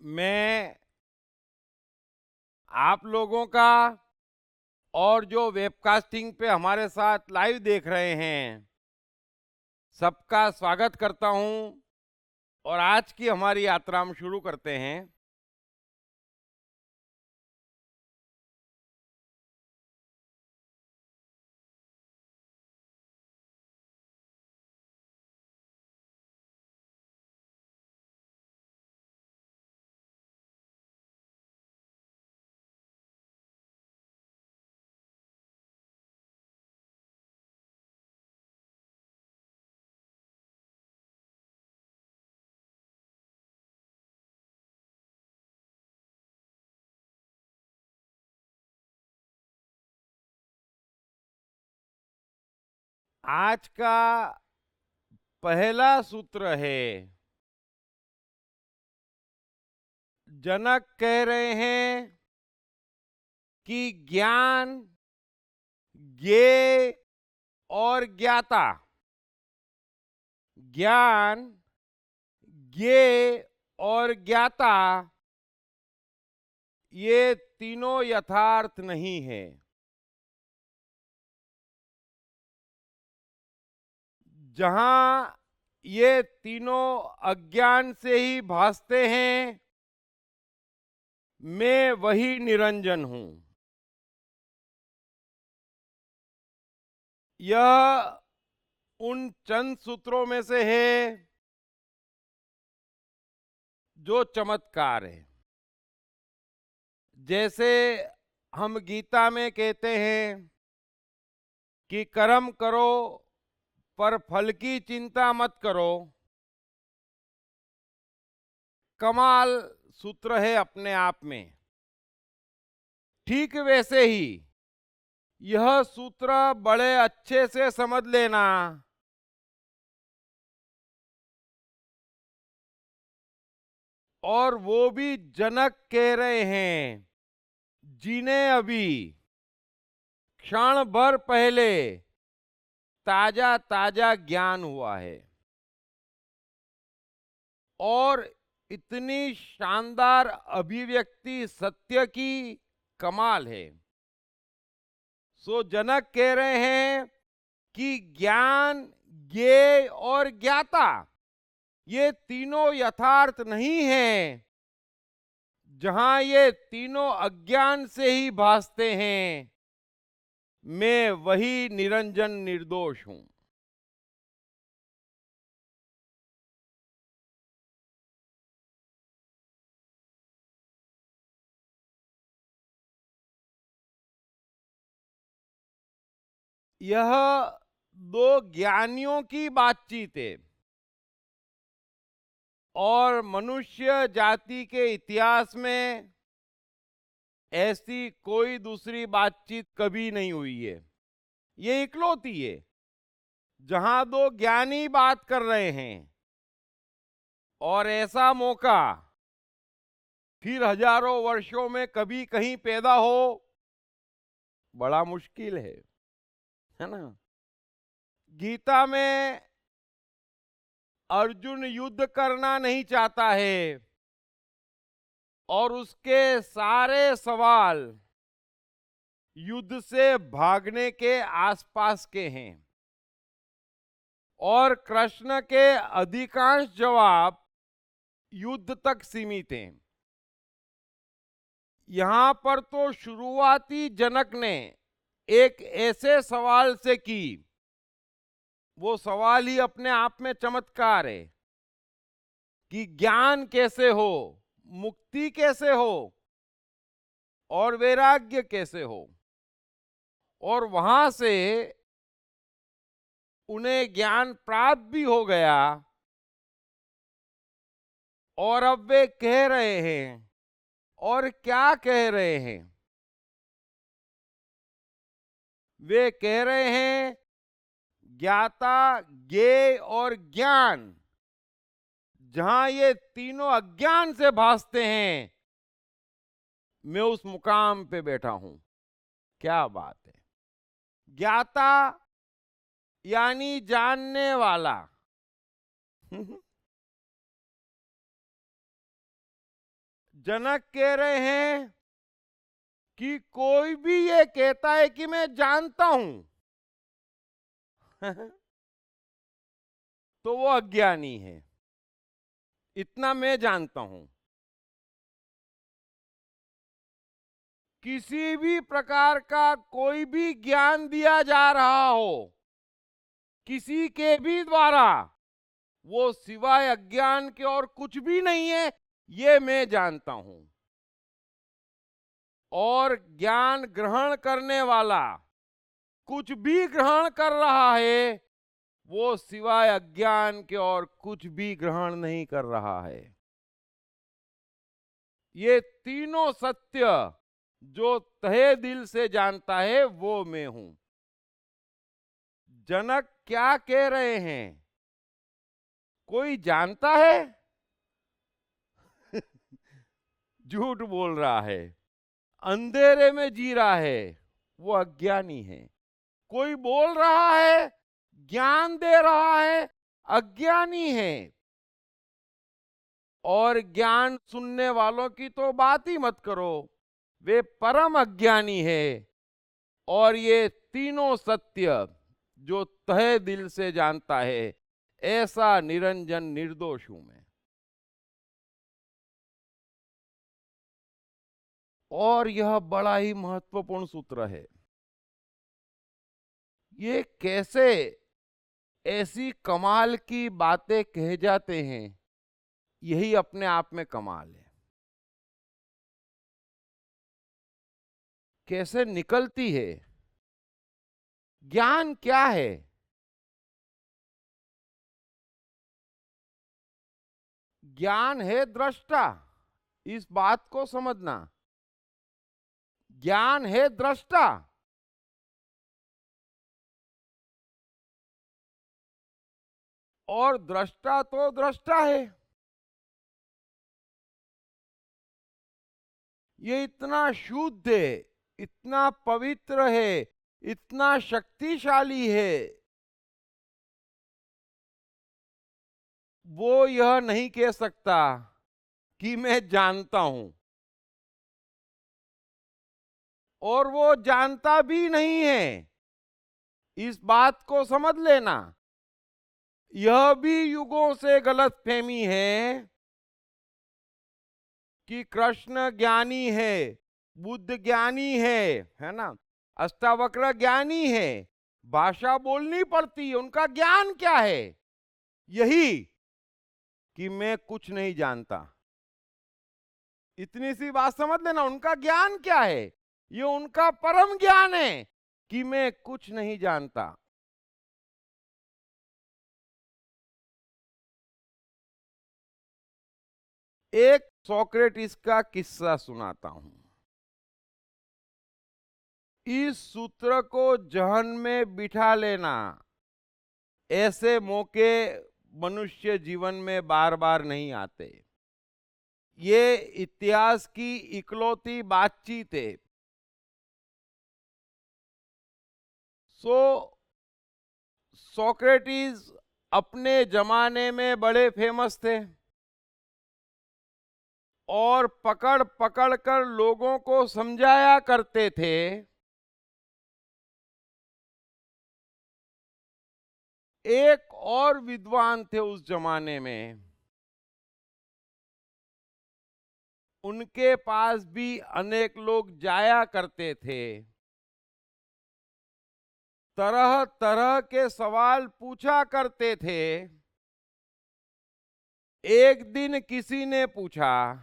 मैं आप लोगों का और जो वेबकास्टिंग पे हमारे साथ लाइव देख रहे हैं सबका स्वागत करता हूं और आज की हमारी यात्रा हम शुरू करते हैं। आज का पहला सूत्र है, जनक कह रहे हैं कि ज्ञान, ज्ञेय और ज्ञाता, ज्ञान, ज्ञेय और ज्ञाता ये तीनों यथार्थ नहीं है। जहां ये तीनों अज्ञान से ही भासते हैं, मैं वही निरंजन हूं। यह उन चंद सूत्रों में से है जो चमत्कार है। जैसे हम गीता में कहते हैं कि कर्म करो पर फल की चिंता मत करो, कमाल सूत्र है अपने आप में। ठीक वैसे ही यह सूत्र बड़े अच्छे से समझ लेना और वो भी जनक कह रहे हैं जिन्हें अभी क्षण भर पहले ताजा ताजा ज्ञान हुआ है और इतनी शानदार अभिव्यक्ति सत्य की कमाल है। सो जनक कह रहे हैं कि ज्ञान, ज्ञेय और ज्ञाता ये तीनों यथार्थ नहीं है। जहां ये तीनों अज्ञान से ही भासते हैं, मैं वही निरंजन निर्दोष हूं। यह दो ज्ञानियों की बातचीत है और मनुष्य जाति के इतिहास में ऐसी कोई दूसरी बातचीत कभी नहीं हुई है। ये इकलौती है जहां दो ज्ञानी बात कर रहे हैं और ऐसा मौका फिर हजारों वर्षों में कभी कहीं पैदा हो, बड़ा मुश्किल है ना। गीता में अर्जुन युद्ध करना नहीं चाहता है और उसके सारे सवाल युद्ध से भागने के आसपास के हैं और कृष्ण के अधिकांश जवाब युद्ध तक सीमित हैं। यहां पर तो शुरुआती जनक ने एक ऐसे सवाल से की, वो सवाल ही अपने आप में चमत्कार है कि ज्ञान कैसे हो, मुक्ति कैसे हो और वैराग्य कैसे हो। और वहां से उन्हें ज्ञान प्राप्त भी हो गया और अब वे कह रहे हैं, और क्या कह रहे हैं? वे कह रहे हैं ज्ञाता, ज्ञेय और ज्ञान जहां ये तीनों अज्ञान से भासते हैं, मैं उस मुकाम पे बैठा हूं। क्या बात है। ज्ञाता यानी जानने वाला जनक कह रहे हैं कि कोई भी ये कहता है कि मैं जानता हूं तो वो अज्ञानी है। इतना मैं जानता हूं। किसी भी प्रकार का कोई भी ज्ञान दिया जा रहा हो किसी के भी द्वारा, वो सिवाय अज्ञान के और कुछ भी नहीं है, ये मैं जानता हूं। और ज्ञान ग्रहण करने वाला कुछ भी ग्रहण कर रहा है, वो सिवाय अज्ञान के और कुछ भी ग्रहण नहीं कर रहा है। ये तीनों सत्य जो तहे दिल से जानता है वो मैं हूं। जनक क्या कह रहे हैं? कोई जानता है? झूठ बोल रहा है। अंधेरे में जी रहा है, वो अज्ञानी है। कोई बोल रहा है, ज्ञान दे रहा है, अज्ञानी है। और ज्ञान सुनने वालों की तो बात ही मत करो, वे परम अज्ञानी है। और ये तीनों सत्य जो तहे दिल से जानता है, ऐसा निरंजन निर्दोष हूं मैं। और यह बड़ा ही महत्वपूर्ण सूत्र है। ये कैसे ऐसी कमाल की बातें कह जाते हैं, यही अपने आप में कमाल है। कैसे निकलती है? ज्ञान क्या है? ज्ञान है दृष्टा। इस बात को समझना, ज्ञान है दृष्टा। और दृष्टा तो दृष्टा है। ये इतना शुद्ध है, इतना पवित्र है, इतना शक्तिशाली है, वो यह नहीं कह सकता कि मैं जानता हूं। और वो जानता भी नहीं है। इस बात को समझ लेना। यह भी युगों से गलतफहमी है कि कृष्ण ज्ञानी है, बुद्ध ज्ञानी है ना, अष्टावक्र ज्ञानी है, भाषा बोलनी पड़ती है, उनका ज्ञान क्या है? यही कि मैं कुछ नहीं जानता। इतनी सी बात समझ लेना। उनका ज्ञान क्या है? ये उनका परम ज्ञान है कि मैं कुछ नहीं जानता। एक सोक्रेटिस का किस्सा सुनाता हूं। इस सूत्र को जहन में बिठा लेना। ऐसे मौके मनुष्य जीवन में बार बार नहीं आते। ये इतिहास की इकलौती बातचीत है। सोक्रेटिस अपने जमाने में बड़े फेमस थे और पकड़ पकड़ कर लोगों को समझाया करते थे। एक और विद्वान थे उस जमाने में, उनके पास भी अनेक लोग जाया करते थे। तरह तरह के सवाल पूछा करते थे। एक दिन किसी ने पूछा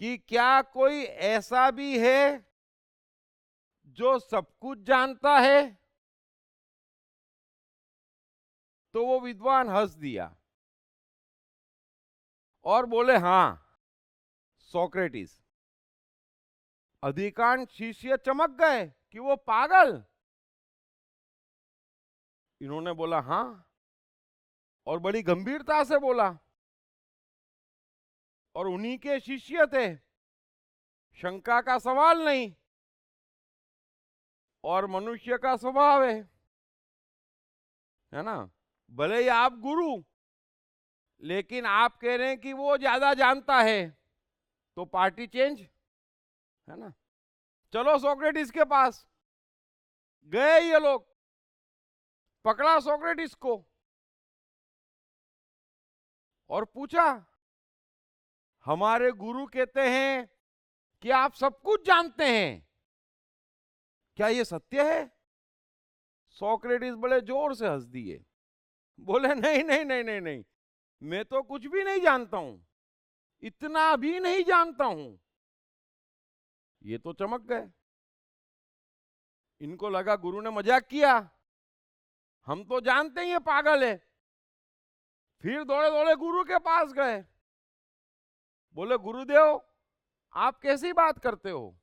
कि क्या कोई ऐसा भी है जो सब कुछ जानता है? तो वो विद्वान हंस दिया और बोले, हां, सोक्रेटिस। अधिकांश शिष्य चमक गए कि वो पागल। इन्होंने बोला हां, और बड़ी गंभीरता से बोला। और उन्हीं के शिष्य थे, शंका का सवाल नहीं। और मनुष्य का स्वभाव है ना, भले ही आप गुरु, लेकिन आप कह रहे हैं कि वो ज्यादा जानता है, तो पार्टी चेंज, है ना। चलो सोक्रेटिस के पास गए ये लोग, पकड़ा सोक्रेटिस को और पूछा, हमारे गुरु कहते हैं कि आप सब कुछ जानते हैं, क्या ये सत्य है? सोक्रेटिस बड़े जोर से हंस दिए, बोले नहीं नहीं नहीं नहीं नहीं, मैं तो कुछ भी नहीं जानता हूं, इतना भी नहीं जानता हूं। ये तो चमक गए, इनको लगा गुरु ने मजाक किया, हम तो जानते हैं ये पागल है। फिर दौड़े दौड़े गुरु के पास गए, बोले गुरुदेव आप कैसी बात करते हो?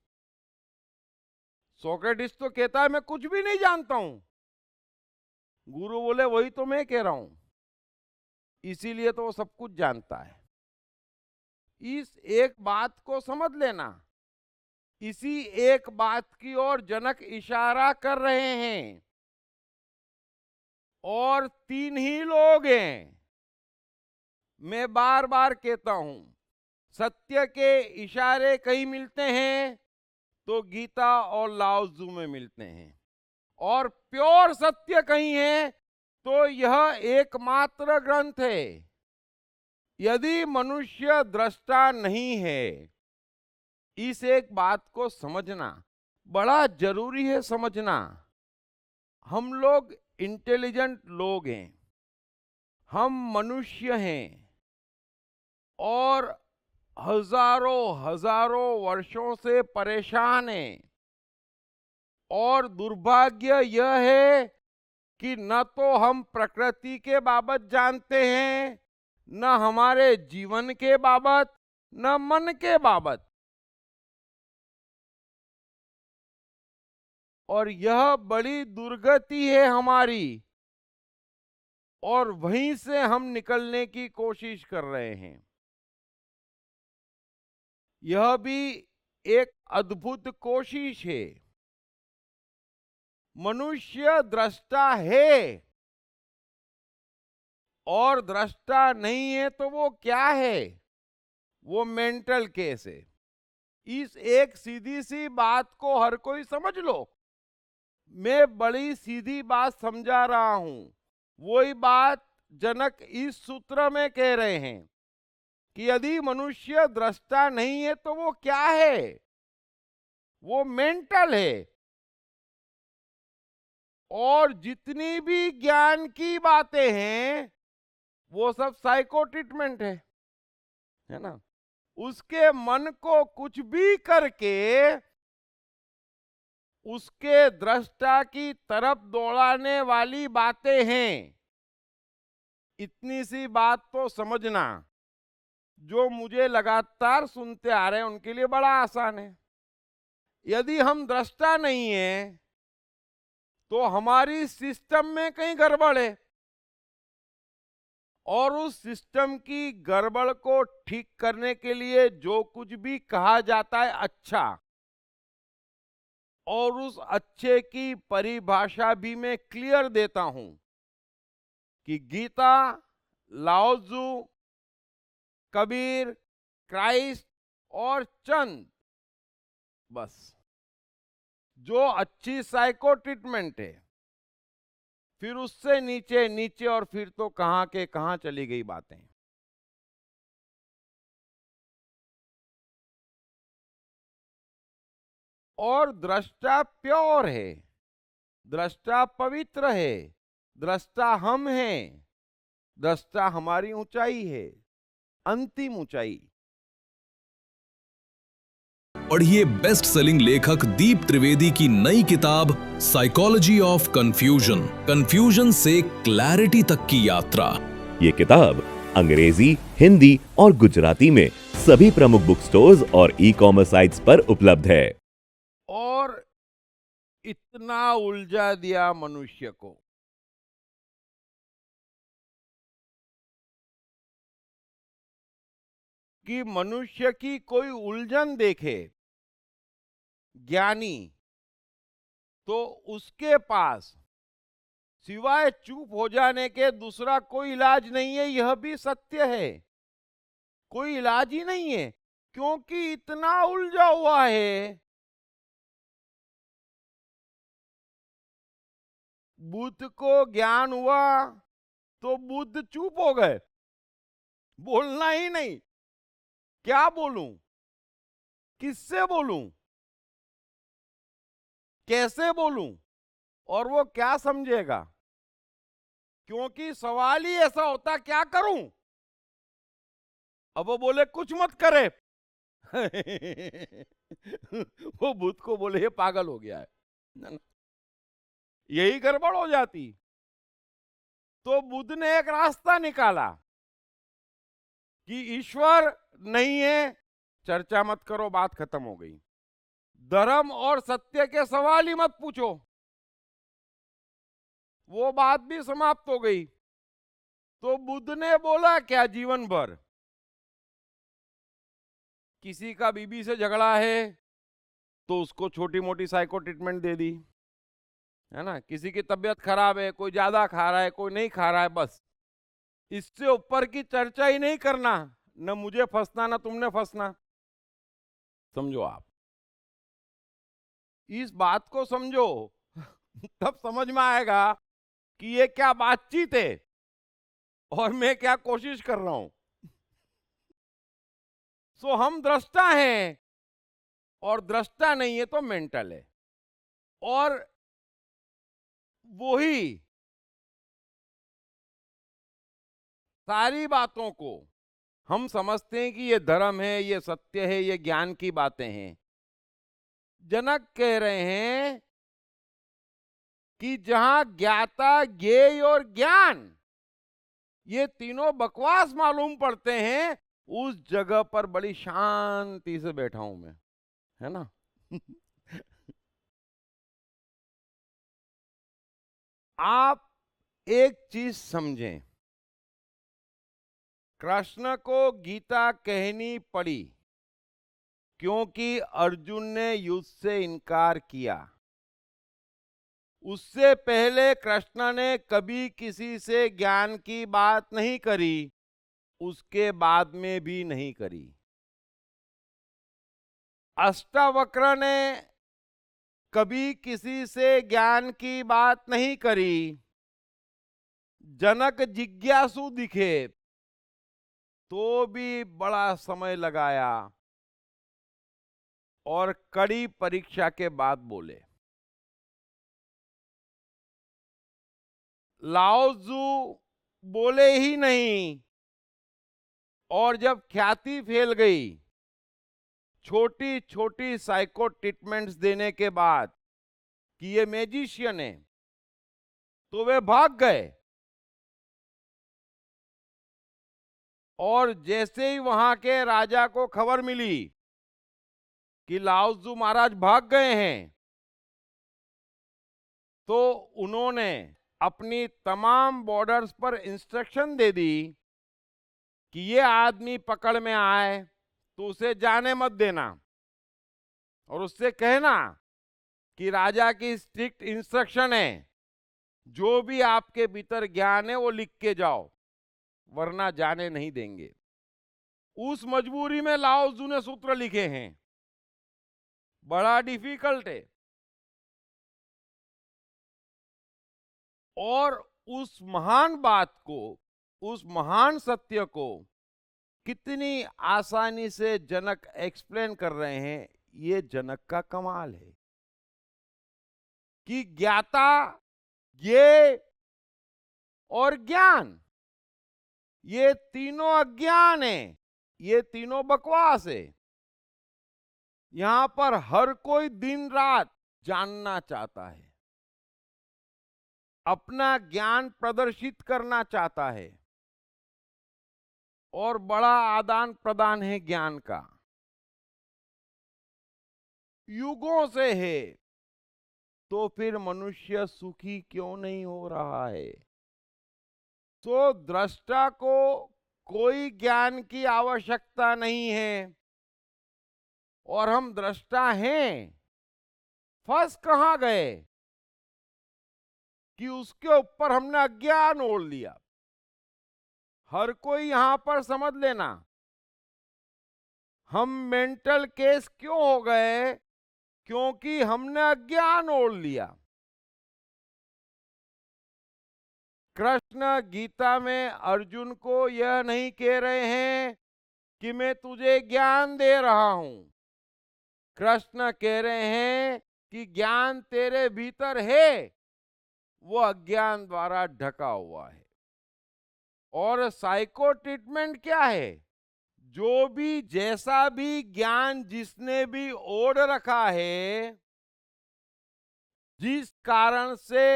सोक्रेटिस तो कहता है मैं कुछ भी नहीं जानता हूं। गुरु बोले वही तो मैं कह रहा हूं, इसीलिए तो वो सब कुछ जानता है। इस एक बात को समझ लेना, इसी एक बात की ओर जनक इशारा कर रहे हैं। और तीन ही लोग हैं, मैं बार बार कहता हूं, सत्य के इशारे कहीं मिलते हैं तो गीता और लाओ त्जू में मिलते हैं, और प्योर सत्य कहीं है तो यह एकमात्र ग्रंथ है। यदि मनुष्य दृष्टा नहीं है, इस एक बात को समझना बड़ा जरूरी है समझना। हम लोग इंटेलिजेंट लोग हैं, हम मनुष्य हैं, और हजारों हजारों वर्षों से परेशान हैं। और दुर्भाग्य यह है कि न तो हम प्रकृति के बाबत जानते हैं, न हमारे जीवन के बाबत, न मन के बाबत। और यह बड़ी दुर्गति है हमारी, और वहीं से हम निकलने की कोशिश कर रहे हैं। यह भी एक अद्भुत कोशिश है। मनुष्य दृष्टा है, और दृष्टा नहीं है तो वो क्या है? वो मेंटल केस है। इस एक सीधी सी बात को हर कोई समझ लो। मैं बड़ी सीधी बात समझा रहा हूं, वही बात जनक इस सूत्र में कह रहे हैं कि यदि मनुष्य दृष्टा नहीं है तो वो क्या है? वो मेंटल है। और जितनी भी ज्ञान की बातें हैं वो सब साइको ट्रीटमेंट है ना। उसके मन को कुछ भी करके उसके दृष्टा की तरफ दौड़ाने वाली बातें हैं। इतनी सी बात तो समझना, जो मुझे लगातार सुनते आ रहे हैं उनके लिए बड़ा आसान है। यदि हम दृष्टा नहीं है तो हमारी सिस्टम में कहीं गड़बड़ है, और उस सिस्टम की गड़बड़ को ठीक करने के लिए जो कुछ भी कहा जाता है अच्छा, और उस अच्छे की परिभाषा भी मैं क्लियर देता हूं कि गीता, लाओ त्जू, कबीर, क्राइस्ट और चंद, बस जो अच्छी साइको ट्रीटमेंट है। फिर उससे नीचे नीचे, और फिर तो कहां के कहां चली गई बातें। और दृष्टा प्योर है, दृष्टा पवित्र है, दृष्टा हम हैं, दृष्टा हमारी ऊंचाई है, अंतिम ऊंचाई। पढ़िए बेस्ट सेलिंग लेखक दीप त्रिवेदी की नई किताब साइकोलॉजी ऑफ कंफ्यूजन, कंफ्यूजन से क्लैरिटी तक की यात्रा। ये किताब अंग्रेजी, हिंदी और गुजराती में सभी प्रमुख बुक स्टोर्स और ई-कॉमर्स साइट्स पर उपलब्ध है। और इतना उलझा दिया मनुष्य को। कि मनुष्य की कोई उलझन देखे ज्ञानी, तो उसके पास सिवाय चुप हो जाने के दूसरा कोई इलाज नहीं है। यह भी सत्य है, कोई इलाज ही नहीं है। क्योंकि इतना उलझा हुआ है। बुद्ध को ज्ञान हुआ तो बुद्ध चुप हो गए, बोलना ही नहीं। क्या बोलूं, किससे बोलूं, कैसे बोलूं, और वो क्या समझेगा? क्योंकि सवाल ही ऐसा होता, क्या करूं? अब वो बोले कुछ मत करे। वो बुद्ध को बोले ये पागल हो गया है ना? यही गड़बड़ हो जाती। तो बुद्ध ने एक रास्ता निकाला कि ईश्वर नहीं है, चर्चा मत करो, बात खत्म हो गई। धर्म और सत्य के सवाल ही मत पूछो, वो बात भी समाप्त हो गई। तो बुद्ध ने बोला क्या, जीवन भर किसी का बीबी से झगड़ा है तो उसको छोटी मोटी साइको ट्रीटमेंट दे दी, है ना? किसी की तबीयत खराब है, कोई ज्यादा खा रहा है, कोई नहीं खा रहा है, बस इससे ऊपर की चर्चा ही नहीं करना। न मुझे फंसना, न तुमने फंसना। समझो आप, इस बात को समझो। तब समझ में आएगा कि ये क्या बातचीत है और मैं क्या कोशिश कर रहा हूं। सो हम दृष्टा हैं, और दृष्टा नहीं है तो मेंटल है। और वही सारी बातों को हम समझते हैं कि ये धर्म है, ये सत्य है, ये ज्ञान की बातें हैं। जनक कह रहे हैं कि जहां ज्ञाता, ज्ञेय और ज्ञान ये तीनों बकवास मालूम पड़ते हैं, उस जगह पर बड़ी शांति से बैठा हूं मैं, है ना? आप एक चीज समझें, कृष्ण को गीता कहनी पड़ी क्योंकि अर्जुन ने युद्ध से इनकार किया। उससे पहले कृष्ण ने कभी किसी से ज्ञान की बात नहीं करी, उसके बाद में भी नहीं करी। अष्टावक्र ने कभी किसी से ज्ञान की बात नहीं करी। जनक जिज्ञासु दिखे तो भी बड़ा समय लगाया और कड़ी परीक्षा के बाद बोले। लाओजू बोले ही नहीं, और जब ख्याति फैल गई छोटी छोटी साइको ट्रीटमेंट्स देने के बाद कि ये मैजिशियन है, तो वे भाग गए। और जैसे ही वहां के राजा को खबर मिली कि लाओजू महाराज भाग गए हैं, तो उन्होंने अपनी तमाम बॉर्डर्स पर इंस्ट्रक्शन दे दी कि ये आदमी पकड़ में आए तो उसे जाने मत देना, और उससे कहना कि राजा की स्ट्रिक्ट इंस्ट्रक्शन है, जो भी आपके भीतर ज्ञान है वो लिख के जाओ, वरना जाने नहीं देंगे। उस मजबूरी में लाओजू ने सूत्र लिखे हैं, बड़ा डिफिकल्ट है। और उस महान बात को, उस महान सत्य को कितनी आसानी से जनक एक्सप्लेन कर रहे हैं, ये जनक का कमाल है कि ज्ञाता, ज्ञेय और ज्ञान ये तीनों अज्ञान है, ये तीनों बकवास है। यहां पर हर कोई दिन रात जानना चाहता है, अपना ज्ञान प्रदर्शित करना चाहता है, और बड़ा आदान प्रदान है ज्ञान का, युगों से है। तो फिर मनुष्य सुखी क्यों नहीं हो रहा है? तो दृष्टा को कोई ज्ञान की आवश्यकता नहीं है, और हम दृष्टा हैं। फंस कहां गए कि उसके ऊपर हमने अज्ञान ओढ़ लिया। हर कोई यहां पर समझ लेना, हम मेंटल केस क्यों हो गए? क्योंकि हमने अज्ञान ओढ़ लिया। कृष्ण गीता में अर्जुन को यह नहीं कह रहे हैं कि मैं तुझे ज्ञान दे रहा हूं। कृष्ण कह रहे हैं कि ज्ञान तेरे भीतर है, वो अज्ञान द्वारा ढका हुआ है। और साइको ट्रीटमेंट क्या है? जो भी जैसा भी ज्ञान जिसने भी ओढ़ रखा है, जिस कारण से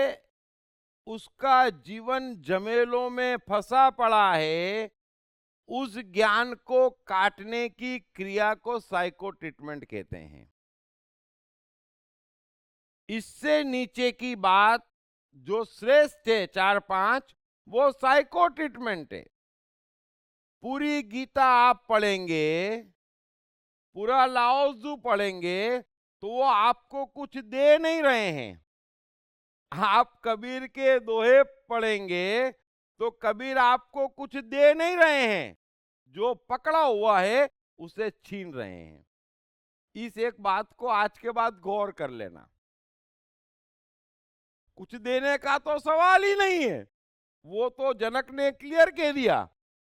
उसका जीवन झमेलों में फंसा पड़ा है, उस ज्ञान को काटने की क्रिया को साइको ट्रीटमेंट कहते हैं। इससे नीचे की बात जो श्रेष्ठ है 4-5, वो साइको ट्रीटमेंट है। पूरी गीता आप पढ़ेंगे, पूरा लाओजू पढ़ेंगे, तो वो आपको कुछ दे नहीं रहे हैं। आप कबीर के दोहे पढ़ेंगे तो कबीर आपको कुछ दे नहीं रहे हैं, जो पकड़ा हुआ है उसे छीन रहे हैं। इस एक बात को आज के बाद गौर कर लेना। कुछ देने का तो सवाल ही नहीं है। वो तो जनक ने क्लियर कह दिया,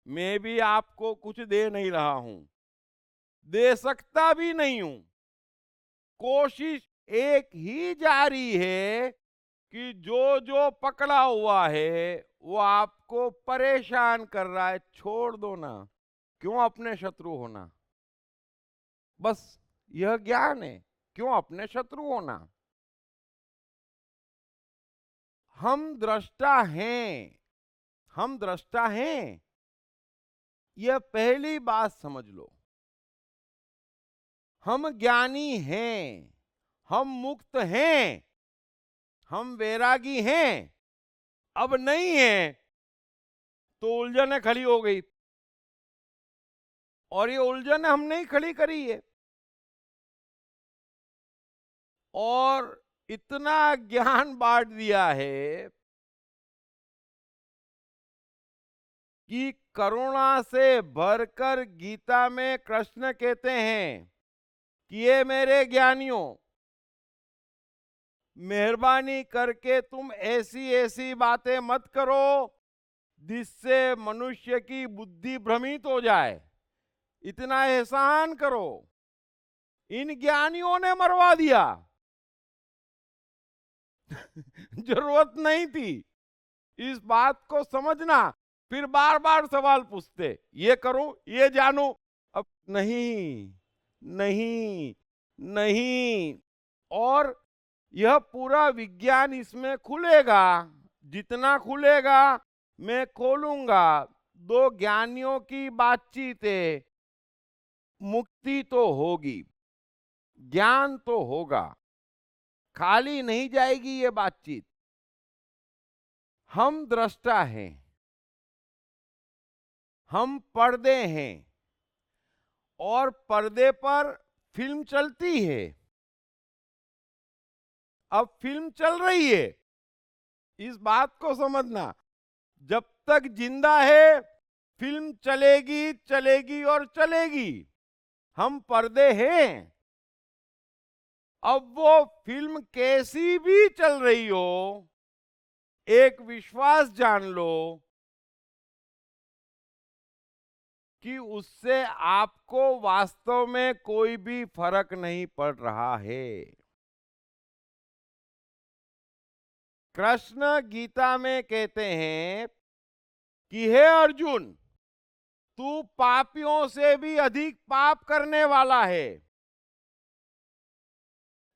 मैं भी आपको कुछ दे नहीं रहा हूं, दे सकता भी नहीं हूं। कोशिश एक ही जारी है कि जो जो पकड़ा हुआ है वो आपको परेशान कर रहा है, छोड़ दो ना, क्यों अपने शत्रु होना। बस यह ज्ञान है, क्यों अपने शत्रु होना। हम दृष्टा हैं, हम दृष्टा हैं, यह पहली बात समझ लो। हम ज्ञानी हैं, हम मुक्त हैं, हम वैरागी हैं। अब नहीं है तो उलझन खड़ी हो गई, और ये उलझन हमने ही खड़ी करी है। और इतना ज्ञान बांट दिया है कि करुणा से भरकर गीता में कृष्ण कहते हैं कि ये मेरे ज्ञानियों, मेहरबानी करके तुम ऐसी ऐसी बातें मत करो जिससे मनुष्य की बुद्धि भ्रमित हो जाए। इतना एहसान करो। इन ज्ञानियों ने मरवा दिया। जरूरत नहीं थी। इस बात को समझना। फिर बार बार सवाल पूछते, ये करूं, ये जानूं। अब नहीं, नहीं, नहीं। और यह पूरा विज्ञान इसमें खुलेगा, जितना खुलेगा मैं खोलूंगा। दो ज्ञानियों की बातचीत है, मुक्ति तो होगी, ज्ञान तो होगा, खाली नहीं जाएगी ये बातचीत। हम दृष्टा हैं, हम पर्दे हैं, और पर्दे पर फिल्म चलती है। अब फिल्म चल रही है, इस बात को समझना। जब तक जिंदा है फिल्म चलेगी, चलेगी और चलेगी। हम पर्दे हैं। अब वो फिल्म कैसी भी चल रही हो, एक विश्वास जान लो कि उससे आपको वास्तव में कोई भी फर्क नहीं पड़ रहा है। कृष्ण गीता में कहते हैं कि हे अर्जुन, तू पापियों से भी अधिक पाप करने वाला है।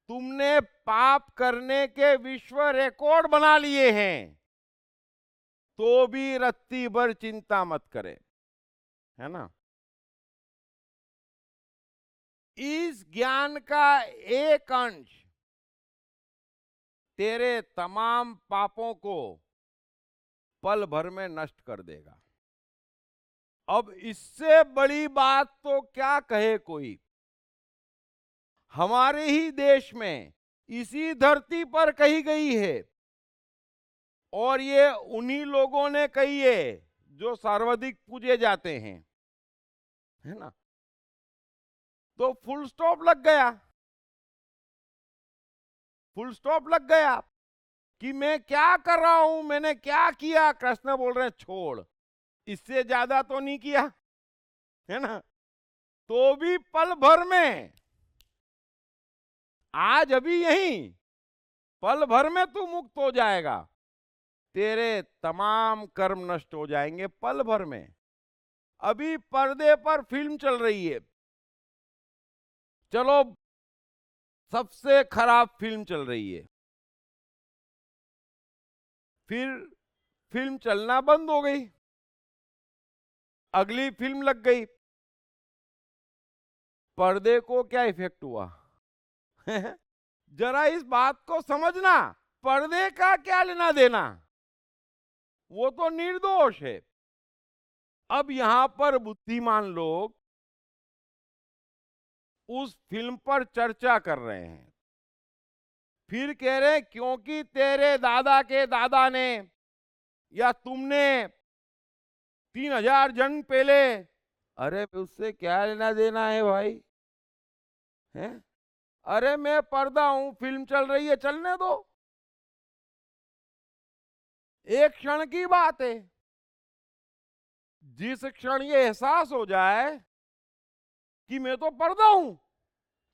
तुमने पाप करने के विश्व रिकॉर्ड बना लिए हैं, तो भी रत्ती भर चिंता मत करे, है ना। इस ज्ञान का एक अंश तेरे तमाम पापों को पल भर में नष्ट कर देगा। अब इससे बड़ी बात तो क्या कहे कोई। हमारे ही देश में, इसी धरती पर कही गई है, और ये उन्हीं लोगों ने कही है जो सर्वाधिक पूजे जाते हैं, है ना। तो फुल स्टॉप लग गया, फुल स्टॉप लग गया कि मैं क्या कर रहा हूं, मैंने क्या किया। कृष्ण बोल रहे हैं छोड़, इससे ज्यादा तो नहीं किया, है ना। तो भी पल भर में, आज अभी यहीं पल भर में तू मुक्त हो जाएगा, तेरे तमाम कर्म नष्ट हो जाएंगे पल भर में। अभी पर्दे पर फिल्म चल रही है, चलो सबसे खराब फिल्म चल रही है, फिर फिल्म चलना बंद हो गई, अगली फिल्म लग गई। पर्दे को क्या इफेक्ट हुआ? जरा इस बात को समझना, पर्दे का क्या लेना देना, वो तो निर्दोष है। अब यहां पर बुद्धिमान लोग उस फिल्म पर चर्चा कर रहे हैं, फिर कह रहे हैं क्योंकि तेरे दादा के दादा ने या तुमने 3000 जन्म पहले, अरे उससे क्या लेना देना है भाई, हैं? अरे मैं पर्दा हूं, फिल्म चल रही है, चलने दो, एक क्षण की बात है। जिस क्षण ये एहसास हो जाए कि मैं तो पर्दा हूं,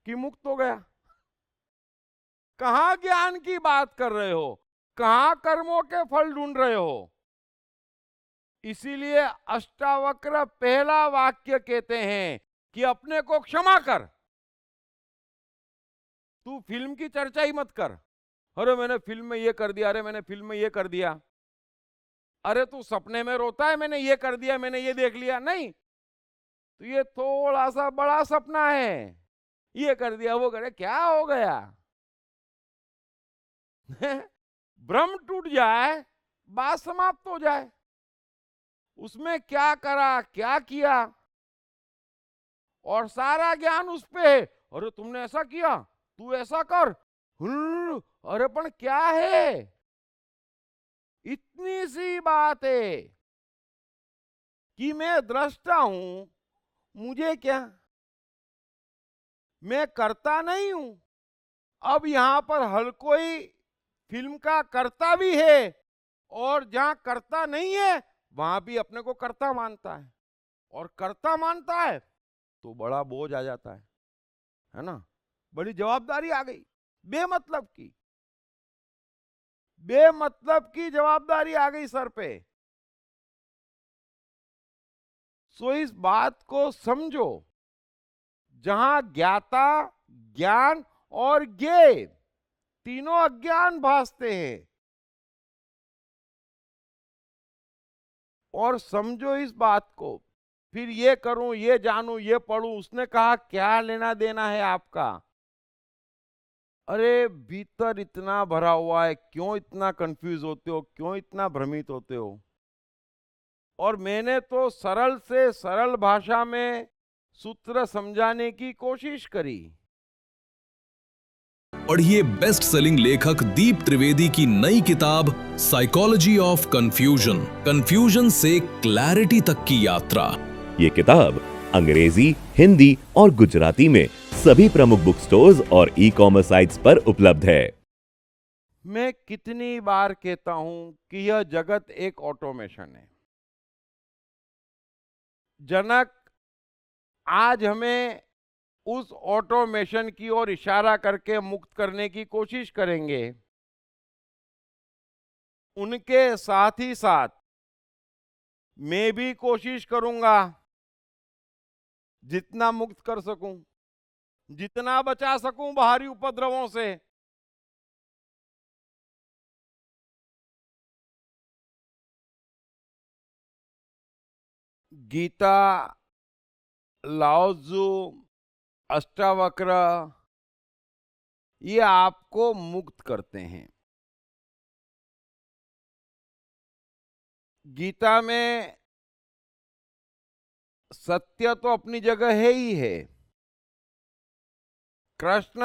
कि मुक्त हो गया। कहां ज्ञान की बात कर रहे हो, कहां कर्मों के फल ढूंढ रहे हो। इसीलिए अष्टावक्र पहला वाक्य कहते हैं कि अपने को क्षमा कर, तू फिल्म की चर्चा ही मत कर। अरे मैंने फिल्म में ये कर दिया, अरे मैंने फिल्म में ये कर दिया, अरे तू सपने में रोता है मैंने ये कर दिया, मैंने ये देख लिया, नहीं, तो ये थोड़ा सा बड़ा सपना है, ये कर दिया वो करे, क्या हो गया? भ्रम टूट जाए, बात समाप्त हो जाए। उसमें क्या करा, क्या किया, और सारा ज्ञान उस पे है। अरे तुमने ऐसा किया, तू ऐसा कर, अरे पण क्या है, इतनी सी बात है कि मैं दृष्टा हूं, मुझे क्या, मैं करता नहीं हूं। अब यहां पर हर कोई फिल्म का कर्ता भी है, और जहां कर्ता नहीं है वहां भी अपने को कर्ता मानता है, और कर्ता मानता है तो बड़ा बोझ आ जाता है ना, बड़ी जवाबदारी आ गई, बेमतलब की, बेमतलब की जवाबदारी आ गई सर पे। सो इस बात को समझो, जहां ज्ञाता, ज्ञान और ज्ञेय तीनों अज्ञान भासते हैं, और समझो इस बात को, फिर ये करूं, ये जानूं, ये पढ़ूं, उसने कहा क्या लेना देना है आपका। अरे भीतर इतना भरा हुआ है, क्यों इतना कंफ्यूज होते हो, क्यों इतना भ्रमित होते हो। और मैंने तो सरल से सरल भाषा में सूत्र समझाने की कोशिश करी। पढ़िए बेस्ट सेलिंग लेखक दीप त्रिवेदी की नई किताब साइकोलॉजी ऑफ कंफ्यूजन, कंफ्यूजन से क्लैरिटी तक की यात्रा। ये किताब अंग्रेजी, हिंदी और गुजराती में सभी प्रमुख बुक स्टोर्स और ई-कॉमर्स साइट्स पर उपलब्ध है। मैं कितनी बार कहता हूं कि यह जगत एक ऑटोमेशन है। जनक आज हमें उस ऑटोमेशन की ओर इशारा करके मुक्त करने की कोशिश करेंगे। उनके साथ ही साथ मैं भी कोशिश करूंगा जितना मुक्त कर सकूं, जितना बचा सकूं बाहरी उपद्रवों से। गीता, लाओजू, अष्टावक्र ये आपको मुक्त करते हैं। गीता में सत्य तो अपनी जगह है ही है। कृष्ण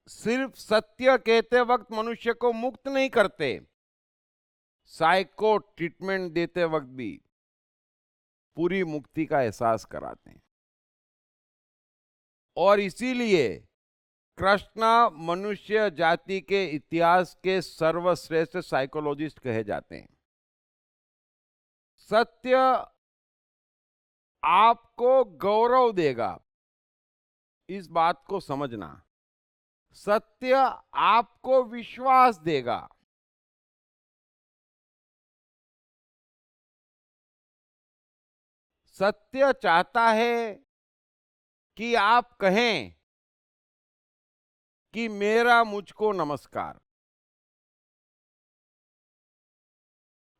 सिर्फ सत्य कहते वक्त मनुष्य को मुक्त नहीं करते, साइको ट्रीटमेंट देते वक्त भी पूरी मुक्ति का एहसास कराते हैं। और इसीलिए कृष्ण मनुष्य जाति के इतिहास के सर्वश्रेष्ठ साइकोलॉजिस्ट कहे जाते हैं। सत्य आपको गौरव देगा, इस बात को समझना। सत्य आपको विश्वास देगा। सत्य चाहता है कि आप कहें कि मेरा मुझको नमस्कार,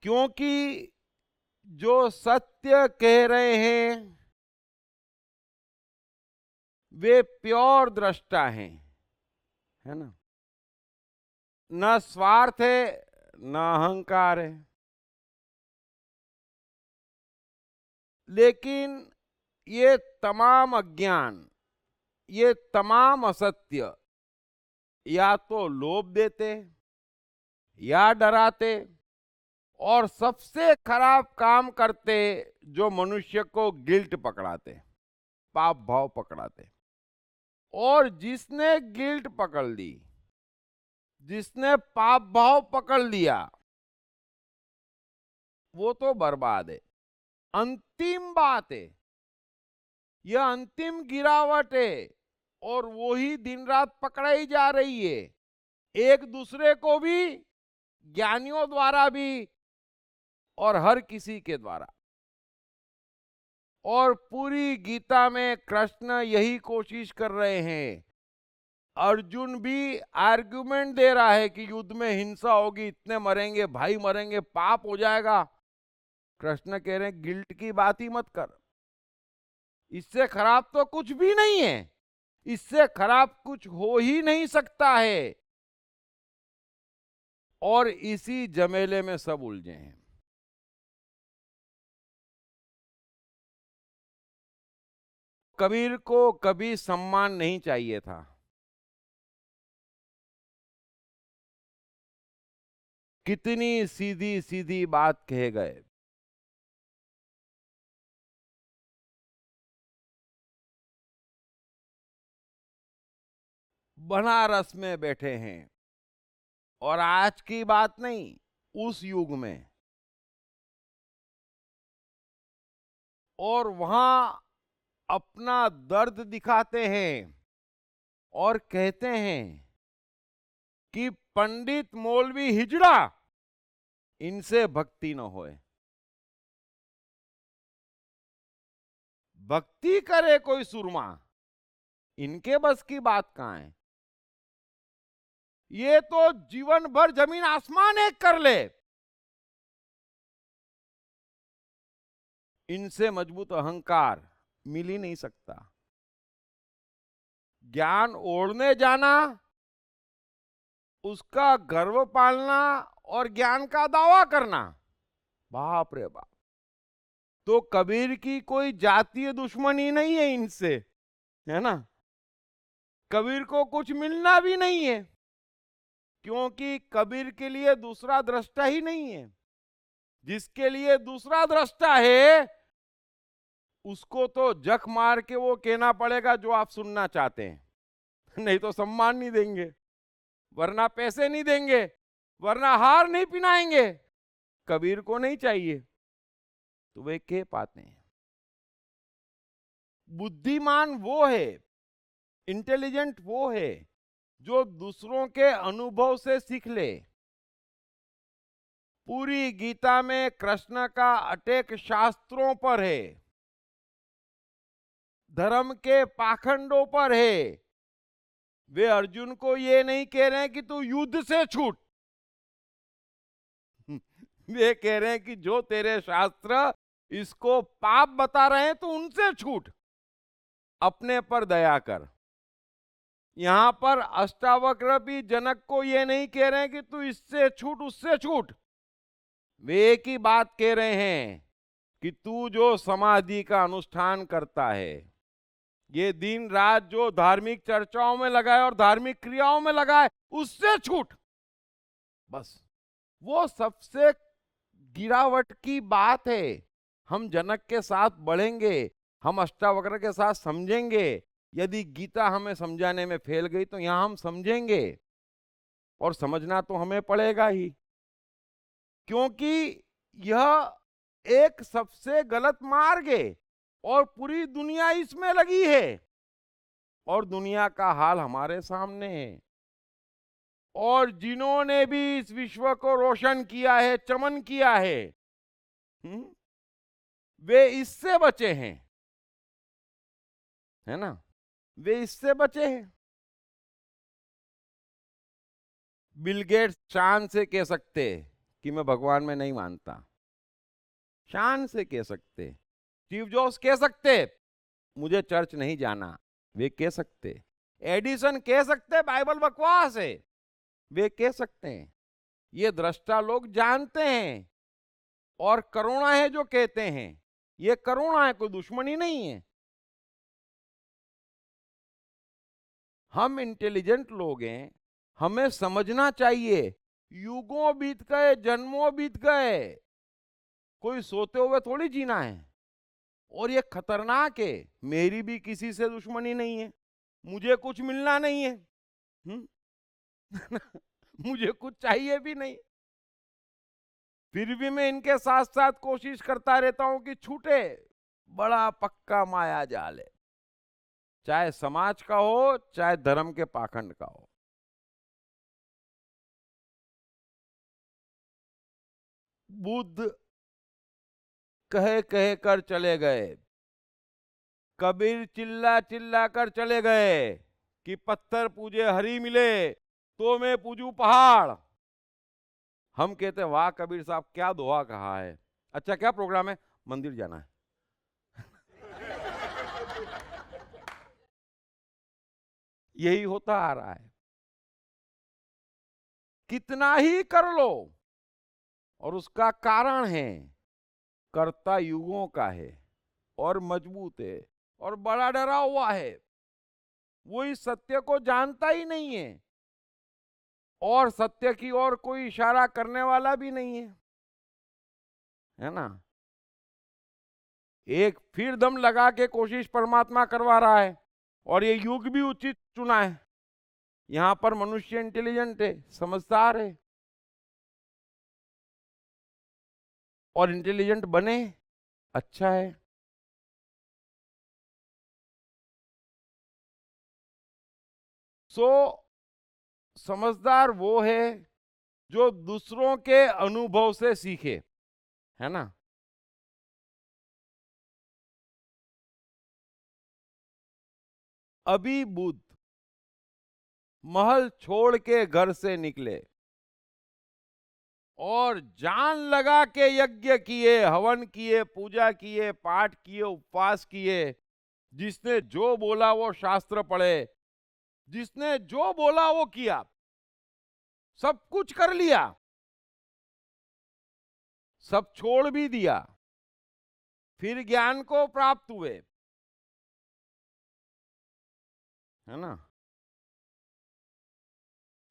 क्योंकि जो सत्य कह रहे हैं वे प्योर दृष्टा हैं, है ना। न स्वार्थ है न अहंकार है। लेकिन ये तमाम अज्ञान, ये तमाम असत्य या तो लोभ देते या डराते और सबसे खराब काम करते जो मनुष्य को गिल्ट पकड़ाते, पाप भाव पकड़ाते। और जिसने गिल्ट पकड़ ली, जिसने पाप भाव पकड़ लिया, वो तो बर्बाद है। अंतिम बात है, यह अंतिम गिरावट है और वो ही दिन रात पकड़ाई जा रही है, एक दूसरे को भी, ज्ञानियों द्वारा भी और हर किसी के द्वारा। और पूरी गीता में कृष्ण यही कोशिश कर रहे हैं। अर्जुन भी आर्गुमेंट दे रहा है कि युद्ध में हिंसा होगी, इतने मरेंगे, भाई मरेंगे, पाप हो जाएगा। कृष्ण कह रहे हैं गिल्ट की बात ही मत कर, इससे खराब तो कुछ भी नहीं है, इससे खराब कुछ हो ही नहीं सकता है। और इसी झमेले में सब उलझे हैं। कबीर को कभी सम्मान नहीं चाहिए था। कितनी सीधी सीधी बात कहे गए। बनारस में बैठे हैं, और आज की बात नहीं, उस युग में, और वहां अपना दर्द दिखाते हैं और कहते हैं कि पंडित मौलवी हिजड़ा, इनसे भक्ति न होए। भक्ति करे कोई सुरमा, इनके बस की बात कहां है। ये तो जीवन भर जमीन आसमान एक कर ले, इनसे मजबूत अहंकार मिल ही नहीं सकता। ज्ञान ओढ़ने जाना, उसका गर्व पालना और ज्ञान का दावा करना, बाप रे बाप। तो कबीर की कोई जातीय दुश्मनी नहीं है इनसे, है ना। कबीर को कुछ मिलना भी नहीं है, क्योंकि कबीर के लिए दूसरा दृष्टा ही नहीं है। जिसके लिए दूसरा दृष्टा है उसको तो जख मार के वो कहना पड़ेगा जो आप सुनना चाहते हैं, नहीं तो सम्मान नहीं देंगे, वरना पैसे नहीं देंगे, वरना हार नहीं पिनाएंगे। कबीर को नहीं चाहिए तो वे कह पाते हैं। बुद्धिमान वो है, इंटेलिजेंट वो है जो दूसरों के अनुभव से सीख ले। पूरी गीता में कृष्ण का अटैक शास्त्रों पर है, धर्म के पाखंडों पर है। वे अर्जुन को ये नहीं कह रहे हैं कि तू युद्ध से छूट, वे कह रहे हैं कि जो तेरे शास्त्र इसको पाप बता रहे हैं तो उनसे छूट, अपने पर दया कर। यहां पर अष्टावक्र भी जनक को ये नहीं कह रहे हैं कि तू इससे छूट उससे छूट, वे एक ही बात कह रहे हैं कि तू जो समाधि का अनुष्ठान करता है, ये दिन रात जो धार्मिक चर्चाओं में लगाए और धार्मिक क्रियाओं में लगाए, उससे छूट। बस वो सबसे गिरावट की बात है। हम जनक के साथ बढ़ेंगे, हम अष्टावक्र के साथ समझेंगे, यदि गीता हमें समझाने में फेल गई तो यहां हम समझेंगे, और समझना तो हमें पड़ेगा ही, क्योंकि यह एक सबसे गलत मार्ग है और पूरी दुनिया इसमें लगी है, और दुनिया का हाल हमारे सामने है। और जिन्होंने भी इस विश्व को रोशन किया है, चमन किया है, वे इससे बचे हैं, है ना, वे इससे बचे हैं। बिल गेट्स शान से कह सकते कि मैं भगवान में नहीं मानता, शान से कह सकते। स्टीव जॉब्स कह सकते मुझे चर्च नहीं जाना, वे कह सकते। एडिसन कह सकते बाइबल बकवास है, वे कह सकते हैं। ये दृष्टा लोग जानते हैं, और करुणा है जो कहते हैं, ये करुणा है, कोई दुश्मनी नहीं है। हम इंटेलिजेंट लोग हैं, हमें समझना चाहिए युगों बीत गए, जन्मों बीत गए, कोई सोते हुए थोड़ी जीना है। और ये खतरनाक है। मेरी भी किसी से दुश्मनी नहीं है, मुझे कुछ मिलना नहीं है, मुझे कुछ चाहिए भी नहीं, फिर भी मैं इनके साथ साथ कोशिश करता रहता हूं कि छूटे। बड़ा पक्का माया जाल है, चाहे समाज का हो, चाहे धर्म के पाखंड का हो। बुद्ध कहे कहे कर चले गए, कबीर चिल्ला चिल्ला कर चले गए कि पत्थर पूजे हरी मिले तो मैं पूजू पहाड़। हम कहते हैं वाह कबीर साहब क्या दोहा कहा है। अच्छा क्या प्रोग्राम है? मंदिर जाना है। यही होता आ रहा है। कितना ही कर लो, और उसका कारण है कर्ता युगों का है और मजबूत है और बड़ा डरा हुआ है। वो इस सत्य को जानता ही नहीं है, और सत्य की ओर कोई इशारा करने वाला भी नहीं है ना। एक फिर दम लगा के कोशिश परमात्मा करवा रहा है, और ये युग भी उचित चुना है। यहां पर मनुष्य इंटेलिजेंट है, समझदार है, और इंटेलिजेंट बने, अच्छा है। सो समझदार वो है जो दूसरों के अनुभव से सीखे, है ना। अभी बुद्ध महल छोड़ के घर से निकले और जान लगा के यज्ञ किए, हवन किए, पूजा किए, पाठ किए, उपवास किए। जिसने जो बोला वो शास्त्र पढ़े, जिसने जो बोला वो किया, सब कुछ कर लिया, सब छोड़ भी दिया, फिर ज्ञान को प्राप्त हुए, है ना।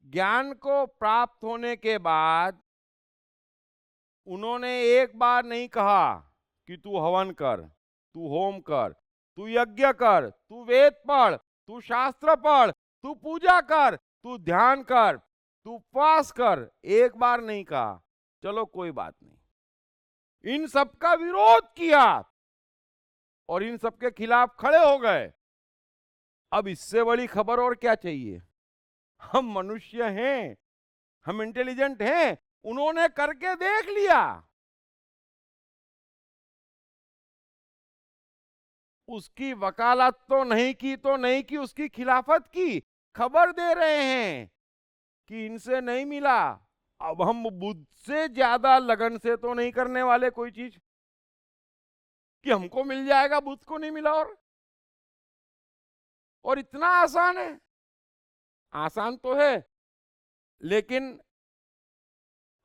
ज्ञान को प्राप्त होने के बाद उन्होंने एक बार नहीं कहा कि तू हवन कर, तू होम कर, तू यज्ञ कर, तू वेद पढ़, तू शास्त्र पढ़, तू पूजा कर, तू ध्यान कर, तू उपवास कर। एक बार नहीं कहा। चलो कोई बात नहीं, इन सब का विरोध किया और इन सब के खिलाफ खड़े हो गए। अब इससे बड़ी खबर और क्या चाहिए? हम मनुष्य हैं, हम इंटेलिजेंट हैं, उन्होंने करके देख लिया। उसकी वकालत तो नहीं की, उसकी खिलाफत की। खबर दे रहे हैं कि इनसे नहीं मिला, अब हम बुद्ध से ज्यादा लगन से तो नहीं करने वाले कोई चीज कि हमको मिल जाएगा, बुद्ध को नहीं मिला। और इतना आसान है, आसान तो है, लेकिन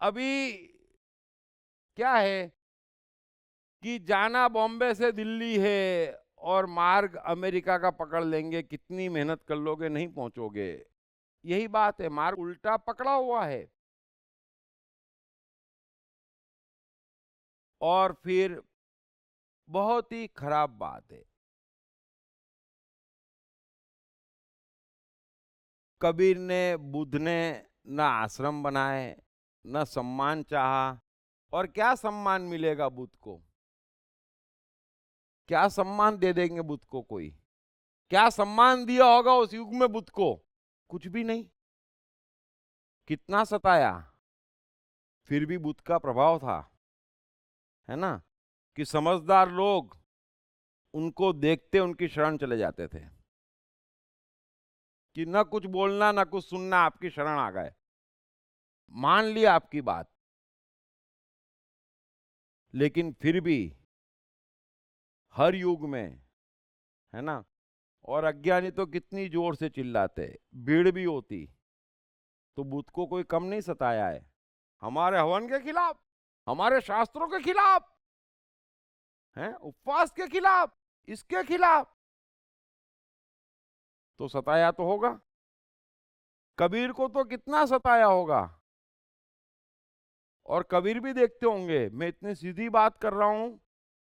अभी क्या है कि जाना बॉम्बे से दिल्ली है और मार्ग अमेरिका का पकड़ लेंगे, कितनी मेहनत कर लोगे नहीं पहुंचोगे। यही बात है, मार्ग उल्टा पकड़ा हुआ है। और फिर बहुत ही खराब बात है, कबीर ने, बुद्ध ने न आश्रम बनाए, न सम्मान चाहा। और क्या सम्मान मिलेगा बुद्ध को? क्या सम्मान दे देंगे बुद्ध को? कोई क्या सम्मान दिया होगा उस युग में बुद्ध को? कुछ भी नहीं। कितना सताया, फिर भी बुद्ध का प्रभाव था, है ना, कि समझदार लोग उनको देखते उनकी शरण चले जाते थे, कि न कुछ बोलना न कुछ सुनना, आपकी शरण आ गए, मान लिया आपकी बात। लेकिन फिर भी हर युग में, है ना, और अज्ञानी तो कितनी जोर से चिल्लाते, भीड़ भी होती, तो बुद्ध को कोई कम नहीं सताया है। हमारे हवन के खिलाफ, हमारे शास्त्रों के खिलाफ, हैं, उपवास के खिलाफ, इसके खिलाफ, तो सताया तो होगा। कबीर को तो कितना सताया होगा। और कबीर भी देखते होंगे, मैं इतनी सीधी बात कर रहा हूं,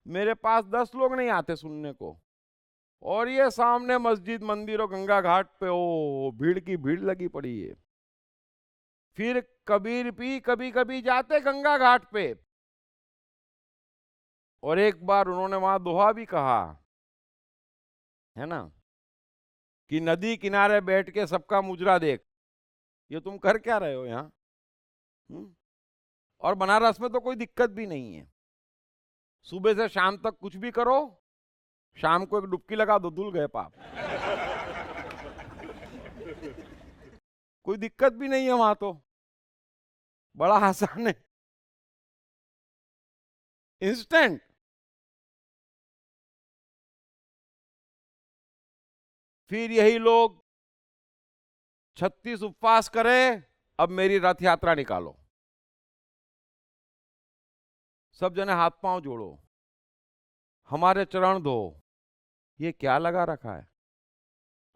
मेरे पास 10 लोग नहीं आते सुनने को, और ये सामने मस्जिद, मंदिर और गंगा घाट पे ओ भीड़ की भीड़ लगी पड़ी है। फिर कबीर भी कभी कभी जाते गंगा घाट पे, और एक बार उन्होंने वहां दोहा भी कहा, है ना, कि नदी किनारे बैठ के सबका मुजरा देख, ये तुम कर क्या रहे हो यहाँ? और बनारस में तो कोई दिक्कत भी नहीं है, सुबह से शाम तक कुछ भी करो, शाम को एक डुबकी लगा दो, धुल गए पाप। कोई दिक्कत भी नहीं है वहां, तो बड़ा आसान है, इंस्टेंट। फिर यही लोग 36 उपवास करें, अब मेरी रथ यात्रा निकालो, सब जने हाथ पांव जोड़ो, हमारे चरण धो। ये क्या लगा रखा है?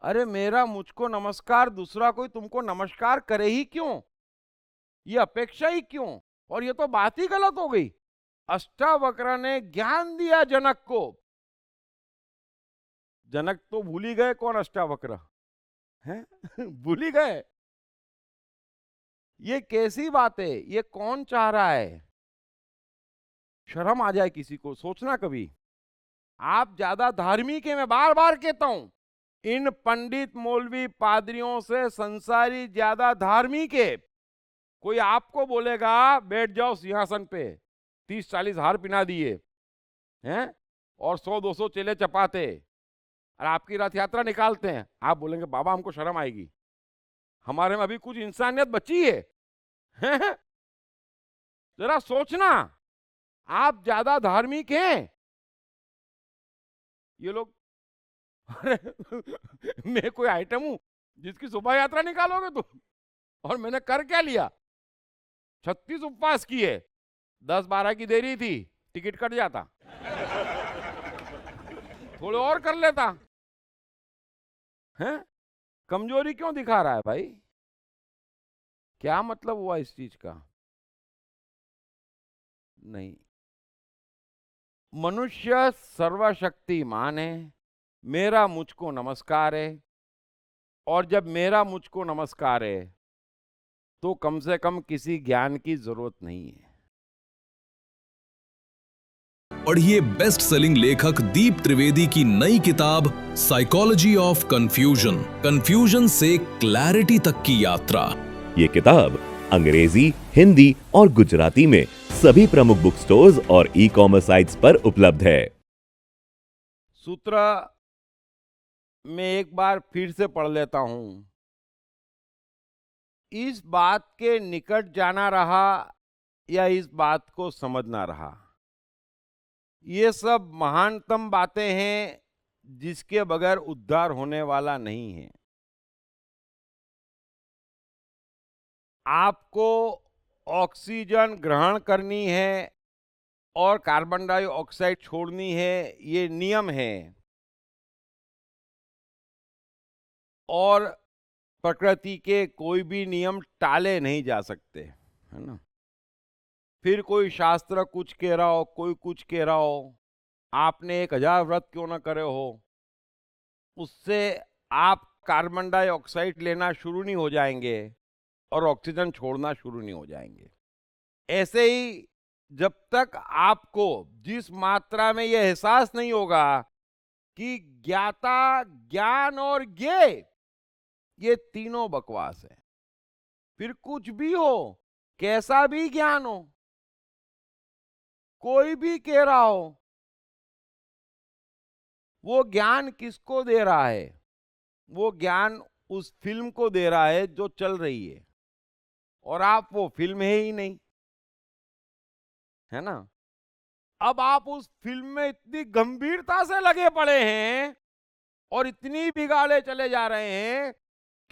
अरे मेरा मुझको नमस्कार, दूसरा कोई तुमको नमस्कार करे ही क्यों? ये अपेक्षा ही क्यों? और ये तो बात ही गलत हो गई। अष्टावक्र ने ज्ञान दिया जनक को, जनक तो भूल ही गए कौन अष्टावक्र है। भूल ही गए। ये कैसी बात है? ये कौन चाह रहा है? शर्म आ जाए किसी को, सोचना कभी। आप ज्यादा धार्मिक है, मैं बार बार कहता हूं, इन पंडित मौलवी पादरियों से संसारी ज्यादा धार्मिक है। कोई आपको बोलेगा बैठ जाओ सिंहासन पे, 30-40 हार पिना दिए हैं और 100-200 चेले चपाते, और आपकी रथ यात्रा निकालते हैं, आप बोलेंगे बाबा हमको शर्म आएगी, हमारे में अभी कुछ इंसानियत बची है, हैं? जरा सोचना, आप ज्यादा धार्मिक हैं। ये लोग, अरे मैं कोई आइटम हूं जिसकी शोभा यात्रा निकालोगे तुम? और मैंने कर क्या लिया? 36 उपवास किए, 10-12 की देरी थी, टिकट कट जाता, थोड़े और कर लेता। हैं? कमजोरी क्यों दिखा रहा है भाई? क्या मतलब हुआ इस चीज का? नहीं, मनुष्य सर्वशक्तिमान है, मेरा मुझको नमस्कार है, और जब मेरा मुझको नमस्कार है तो कम से कम किसी ज्ञान की जरूरत नहीं है। पढ़िए बेस्ट सेलिंग लेखक दीप त्रिवेदी की नई किताब साइकोलॉजी ऑफ कंफ्यूजन, कंफ्यूजन से क्लैरिटी तक की यात्रा। ये किताब अंग्रेजी, हिंदी और गुजराती में सभी प्रमुख बुक स्टोर्स और ई-कॉमर्स साइट्स पर उपलब्ध है। सूत्र मैं एक बार फिर से पढ़ लेता हूं। इस बात के निकट जाना रहा या इस बात को समझना रहा, ये सब महानतम बातें हैं जिसके बगैर उद्धार होने वाला नहीं है। आपको ऑक्सीजन ग्रहण करनी है और कार्बन डाइऑक्साइड छोड़नी है, ये नियम है, और प्रकृति के कोई भी नियम टाले नहीं जा सकते, है ना। फिर कोई शास्त्र कुछ कह रहा हो, कोई कुछ कह रहा हो, आपने 1000 व्रत क्यों ना करे हो, उससे आप कार्बन डाइऑक्साइड लेना शुरू नहीं हो जाएंगे और ऑक्सीजन छोड़ना शुरू नहीं हो जाएंगे। ऐसे ही जब तक आपको जिस मात्रा में यह एहसास नहीं होगा कि ज्ञाता, ज्ञान और ज्ञेय ये तीनों बकवास है, फिर कुछ भी हो, कैसा भी ज्ञान हो, कोई भी कह रहा हो, वो ज्ञान किसको दे रहा है? वो ज्ञान उस फिल्म को दे रहा है जो चल रही है, और आप वो फिल्म है ही नहीं, है ना? अब आप उस फिल्म में इतनी गंभीरता से लगे पड़े हैं और इतनी बिगाड़े चले जा रहे हैं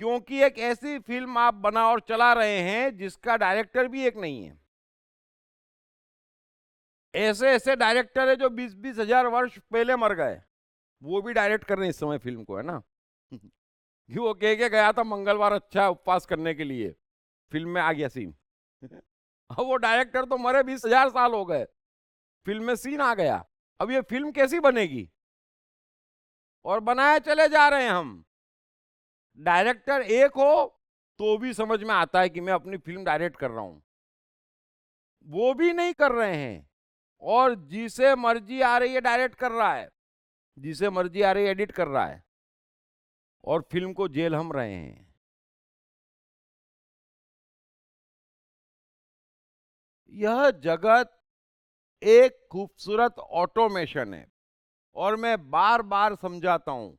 क्योंकि एक ऐसी फिल्म आप बना और चला रहे हैं जिसका डायरेक्टर भी एक नहीं है। ऐसे ऐसे डायरेक्टर है जो 20-20 हजार वर्ष पहले मर गए, वो भी डायरेक्ट कर रहे हैं इस समय फिल्म को, है ना? कि वो कह के गया था मंगलवार अच्छा उपवास करने के लिए, फिल्म में आ गया सीन। अब वो डायरेक्टर तो मरे 20,000 साल हो गए, फिल्म में सीन आ गया। अब ये फिल्म कैसी बनेगी? और बनाए चले जा रहे हैं हम। डायरेक्टर एक हो तो भी समझ में आता है कि मैं अपनी फिल्म डायरेक्ट कर रहा हूं, वो भी नहीं कर रहे हैं, और जिसे मर्जी आ रही है डायरेक्ट कर रहा है, जिसे मर्जी आ रही है एडिट कर रहा है, और फिल्म को जेल हम रहे हैं। यह जगत एक खूबसूरत ऑटोमेशन है, और मैं बार बार समझाता हूं,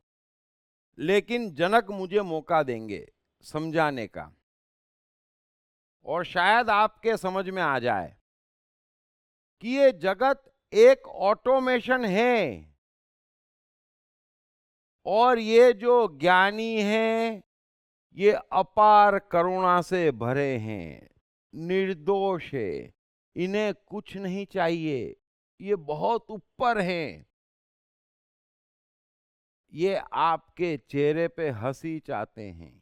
लेकिन जनक मुझे मौका देंगे समझाने का, और शायद आपके समझ में आ जाए कि ये जगत एक ऑटोमेशन है, और ये जो ज्ञानी हैं ये अपार करुणा से भरे हैं, निर्दोष है, इन्हें कुछ नहीं चाहिए, ये बहुत ऊपर हैं। ये आपके चेहरे पे हंसी चाहते हैं,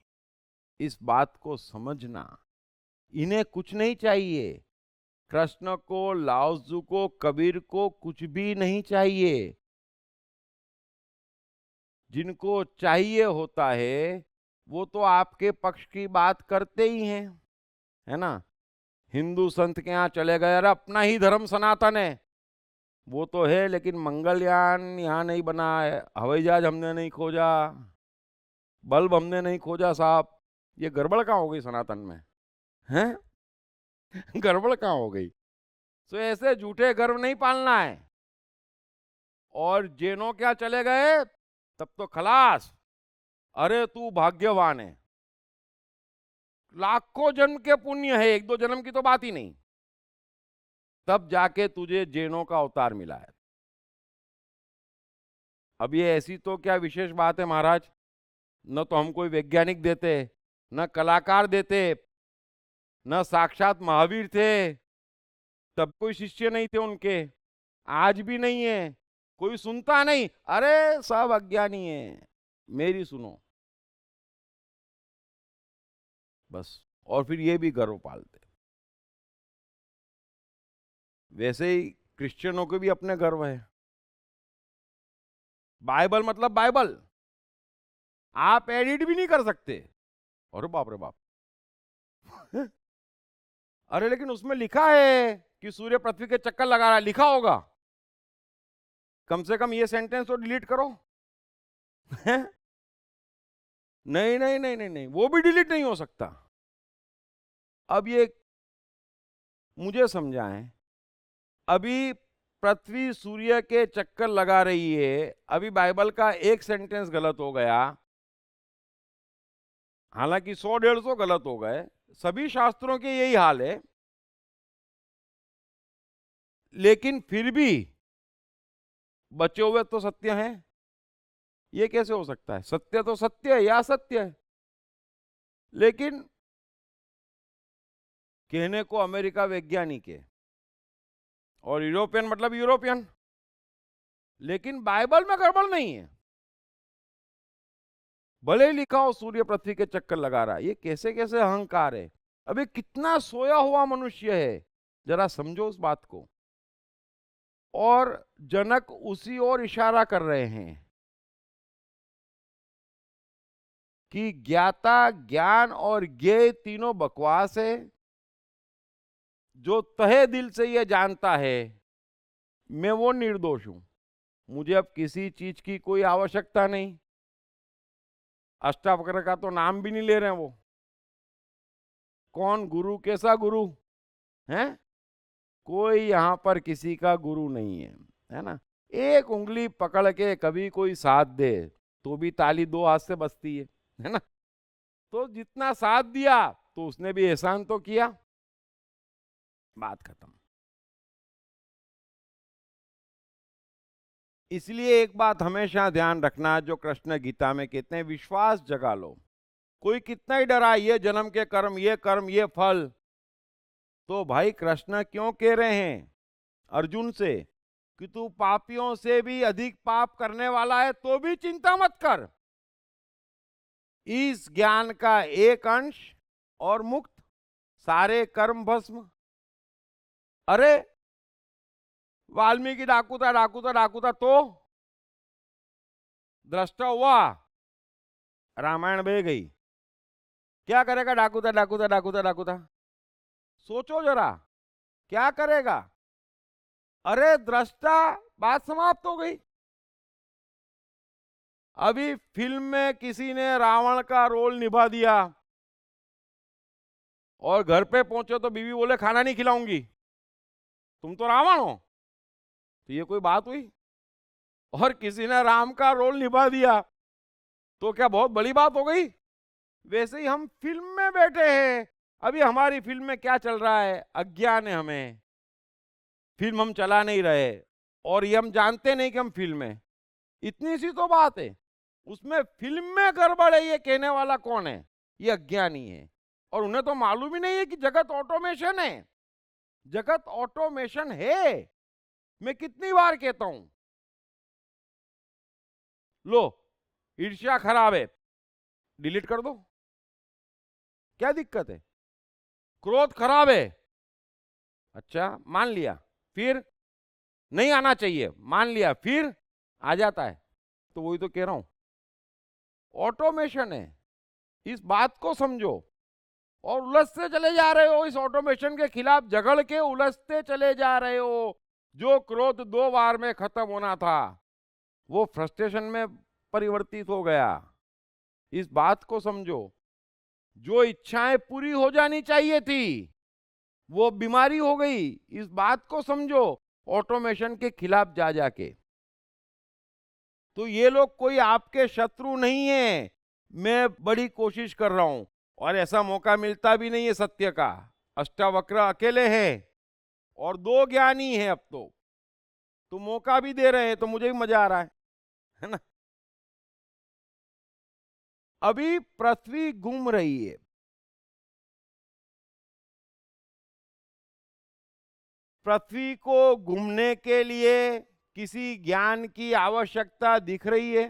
इस बात को समझना। इन्हें कुछ नहीं चाहिए, कृष्ण को, लाओ त्सु को, कबीर को कुछ भी नहीं चाहिए। जिनको चाहिए होता है वो तो आपके पक्ष की बात करते ही हैं, है ना? हिंदू संत के यहाँ चले गए, अरे अपना ही धर्म सनातन है, वो तो है, लेकिन मंगलयान यहाँ नहीं बना है, हवाई जहाज हमने नहीं खोजा, बल्ब हमने नहीं खोजा साहब। ये गड़बड़ कहाँ हो गई सनातन में, हैं? गड़बड़ कहाँ हो गई? तो ऐसे झूठे गर्व नहीं पालना है। और जैनों क्या चले गए, तब तो खलास, अरे तू भाग्यवान है, लाखों जन्म के पुण्य है, एक दो जन्म की तो बात ही नहीं, तब जाके तुझे जैनों का अवतार मिला है। अब ये ऐसी तो क्या विशेष बात है महाराज, न तो हम कोई वैज्ञानिक देते, न कलाकार देते, न साक्षात महावीर थे, तब कोई शिष्य नहीं थे उनके, आज भी नहीं है, कोई सुनता नहीं, अरे सब अज्ञानी है, मेरी सुनो बस। और फिर ये भी गर्व पालते। वैसे ही क्रिश्चियनों के भी अपने गर्व है। बाइबल मतलब बाइबल, आप एडिट भी नहीं कर सकते। अरे बाप रे बाप। अरे लेकिन उसमें लिखा है कि सूर्य पृथ्वी के चक्कर लगा रहा है, लिखा होगा, कम से कम ये सेंटेंस तो डिलीट करो। नहीं नहीं नहीं नहीं नहीं, वो भी डिलीट नहीं हो सकता। अब ये मुझे समझाएं, अभी पृथ्वी सूर्य के चक्कर लगा रही है, अभी बाइबल का एक सेंटेंस गलत हो गया, हालांकि 100-150 गलत हो गए, सभी शास्त्रों के यही हाल है, लेकिन फिर भी बचे हुए तो सत्य हैं। ये कैसे हो सकता है? सत्य तो सत्य है या सत्य है, लेकिन कहने को अमेरिका वैज्ञानिक है और यूरोपियन मतलब यूरोपियन, लेकिन बाइबल में गड़बड़ नहीं है, भले ही लिखा हो सूर्य पृथ्वी के चक्कर लगा रहा है। ये कैसे कैसे अहंकार है। अबे कितना सोया हुआ मनुष्य है, जरा समझो उस बात को। और जनक उसी ओर इशारा कर रहे हैं। कि ज्ञाता, ज्ञान और ज्ञेय तीनों बकवास है। जो तहे दिल से ये जानता है मैं वो निर्दोष हूं, मुझे अब किसी चीज की कोई आवश्यकता नहीं। अष्टावक्र का तो नाम भी नहीं ले रहे हैं वो। कौन गुरु, कैसा गुरु है? कोई यहां पर किसी का गुरु नहीं है ना। एक उंगली पकड़ के कभी कोई साथ दे तो भी ताली दो हाथ से बजती है ना। तो जितना साथ दिया तो उसने भी एहसान तो किया, बात खत्म। इसलिए एक बात हमेशा ध्यान रखना जो कृष्ण गीता में कहते हैं, विश्वास जगा लो। कोई कितना ही डरा, ये जन्म के कर्म, ये फल, तो भाई कृष्ण क्यों कह रहे हैं अर्जुन से कि तू पापियों से भी अधिक पाप करने वाला है तो भी चिंता मत कर। इस ज्ञान का एक अंश और मुक्त, सारे कर्म भस्म। अरे वाल्मीकि डाकू था तो दृष्टा हुआ, रामायण बह गई। क्या करेगा डाकू था? सोचो जरा क्या करेगा। अरे दृष्टा, बात समाप्त हो गई। अभी फिल्म में किसी ने रावण का रोल निभा दिया और घर पे पहुंचे तो बीवी बोले खाना नहीं खिलाऊंगी, तुम तो रावण हो। तो ये कोई बात हुई? और किसी ने राम का रोल निभा दिया तो क्या बहुत बड़ी बात हो गई? वैसे ही हम फिल्म में बैठे हैं। अभी हमारी फिल्म में क्या चल रहा है? अज्ञान है हमें, फिल्म हम चला नहीं रहे और ये हम जानते नहीं कि हम फिल्म में। इतनी सी तो बात है, उसमें फिल्म में गड़बड़ है ये कहने वाला कौन है? ये अज्ञानी है। और उन्हें तो मालूम ही नहीं है कि जगत ऑटोमेशन है। जगत ऑटोमेशन है, मैं कितनी बार कहता हूं। लो, ईर्ष्या खराब है, डिलीट कर दो, क्या दिक्कत है? क्रोध खराब है, अच्छा मान लिया, फिर नहीं आना चाहिए, मान लिया, फिर आ जाता है। तो वही तो कह रहा हूं, ऑटोमेशन है। इस बात को समझो और उलझते चले जा रहे हो, इस ऑटोमेशन के खिलाफ झगड़ के उलझते चले जा रहे हो। जो क्रोध 2 बार में खत्म होना था वो फ्रस्ट्रेशन में परिवर्तित हो गया। इस बात को समझो, जो इच्छाएं पूरी हो जानी चाहिए थी वो बीमारी हो गई। इस बात को समझो, ऑटोमेशन के खिलाफ जा जाके। तो ये लोग कोई आपके शत्रु नहीं है। मैं बड़ी कोशिश कर रहा हूं और ऐसा मौका मिलता भी नहीं है सत्य का। अष्टावक्र अकेले हैं और 2 ज्ञानी हैं अब तो मौका भी दे रहे हैं, तो मुझे भी मजा आ रहा है ना। अभी पृथ्वी घूम रही है, पृथ्वी को घूमने के लिए किसी ज्ञान की आवश्यकता दिख रही है?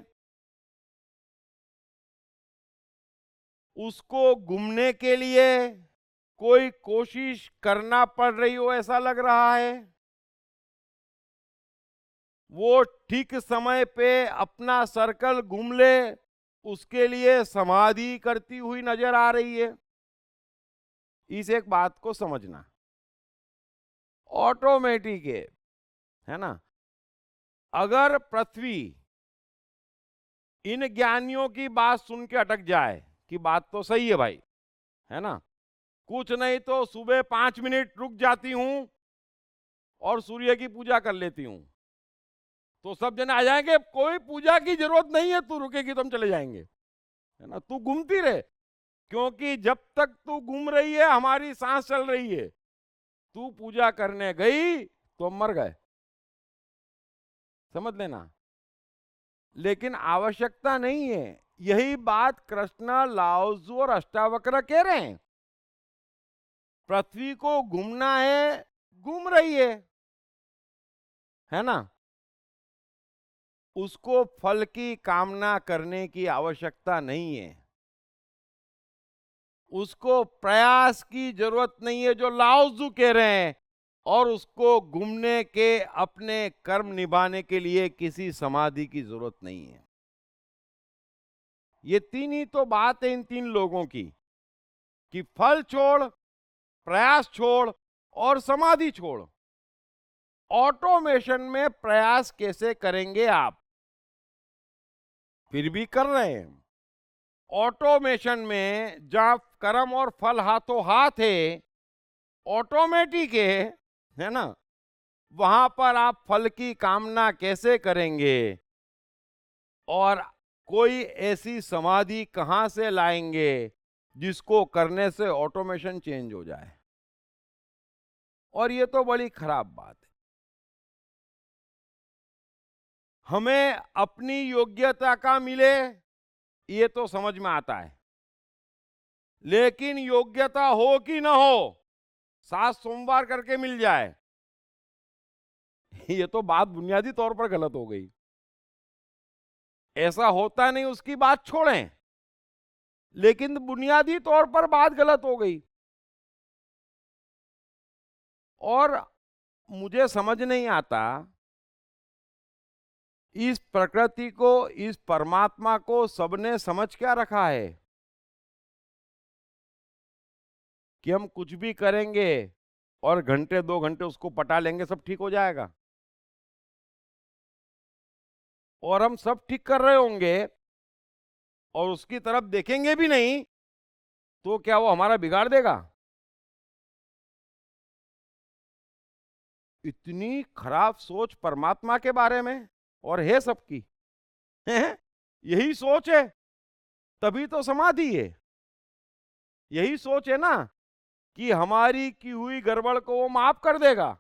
उसको घूमने के लिए कोई कोशिश करना पड़ रही हो ऐसा लग रहा है? वो ठीक समय पे अपना सर्कल घूम ले उसके लिए समाधि करती हुई नजर आ रही है? इस एक बात को समझना, ऑटोमेटिक है ना। अगर पृथ्वी इन ज्ञानियों की बात सुन के अटक जाए कि बात तो सही है भाई, है ना, कुछ नहीं तो सुबह 5 मिनट रुक जाती हूं और सूर्य की पूजा कर लेती हूं, तो सब जने आ जाएंगे, कोई पूजा की जरूरत नहीं है, तू रुकेगी तो हम चले जाएंगे, है ना। तू घूमती रहे, क्योंकि जब तक तू घूम रही है हमारी सांस चल रही है। तू पूजा करने गई तो हम मर गए, समझ लेना। लेकिन आवश्यकता नहीं है। यही बात कृष्ण, लाओजू और अष्टावक्र कह रहे हैं। पृथ्वी को घूमना है, घूम रही है ना। उसको फल की कामना करने की आवश्यकता नहीं है, उसको प्रयास की जरूरत नहीं है जो लाओजू कह रहे हैं। और उसको घूमने के, अपने कर्म निभाने के लिए किसी समाधि की जरूरत नहीं है। ये तीन ही तो बात है इन तीन लोगों की, कि फल छोड़, प्रयास छोड़ और समाधि छोड़। ऑटोमेशन में प्रयास कैसे करेंगे आप? फिर भी कर रहे हैं। ऑटोमेशन में जहां कर्म और फल हाथों हाथ है, ऑटोमेटिक है ना, वहां पर आप फल की कामना कैसे करेंगे और कोई ऐसी समाधि कहां से लाएंगे जिसको करने से ऑटोमेशन चेंज हो जाए? और ये तो बड़ी खराब बात है। हमें अपनी योग्यता का मिले ये तो समझ में आता है, लेकिन योग्यता हो कि ना हो, 7 सोमवार करके मिल जाए, ये तो बात बुनियादी तौर पर गलत हो गई। ऐसा होता नहीं उसकी बात छोड़ें, लेकिन बुनियादी तौर पर बात गलत हो गई। और मुझे समझ नहीं आता, इस प्रकृति को, इस परमात्मा को सबने समझ क्या रखा है कि हम कुछ भी करेंगे और घंटे 2 घंटे उसको पटा लेंगे, सब ठीक हो जाएगा। और हम सब ठीक कर रहे होंगे और उसकी तरफ देखेंगे भी नहीं, तो क्या वो हमारा बिगाड़ देगा? इतनी खराब सोच परमात्मा के बारे में और है सबकी, है? यही सोच है, तभी तो समाधि है। यही सोच है ना कि हमारी की हुई गड़बड़ को वो माफ कर देगा,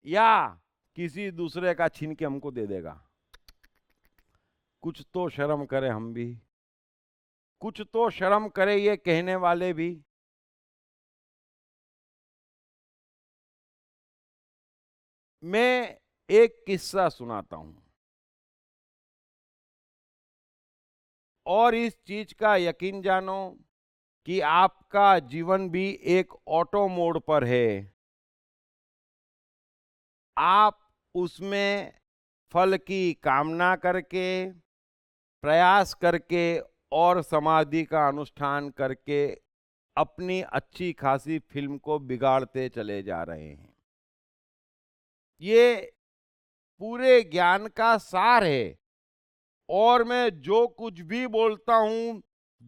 या किसी दूसरे का छीन के हमको दे देगा। कुछ तो शर्म करे हम भी, कुछ तो शर्म करे ये कहने वाले भी। मैं एक किस्सा सुनाता हूं और इस चीज का यकीन जानो कि आपका जीवन भी एक ऑटो मोड पर है। आप उसमें फल की कामना करके, प्रयास करके और समाधि का अनुष्ठान करके अपनी अच्छी खासी फिल्म को बिगाड़ते चले जा रहे हैं। ये पूरे ज्ञान का सार है। और मैं जो कुछ भी बोलता हूं,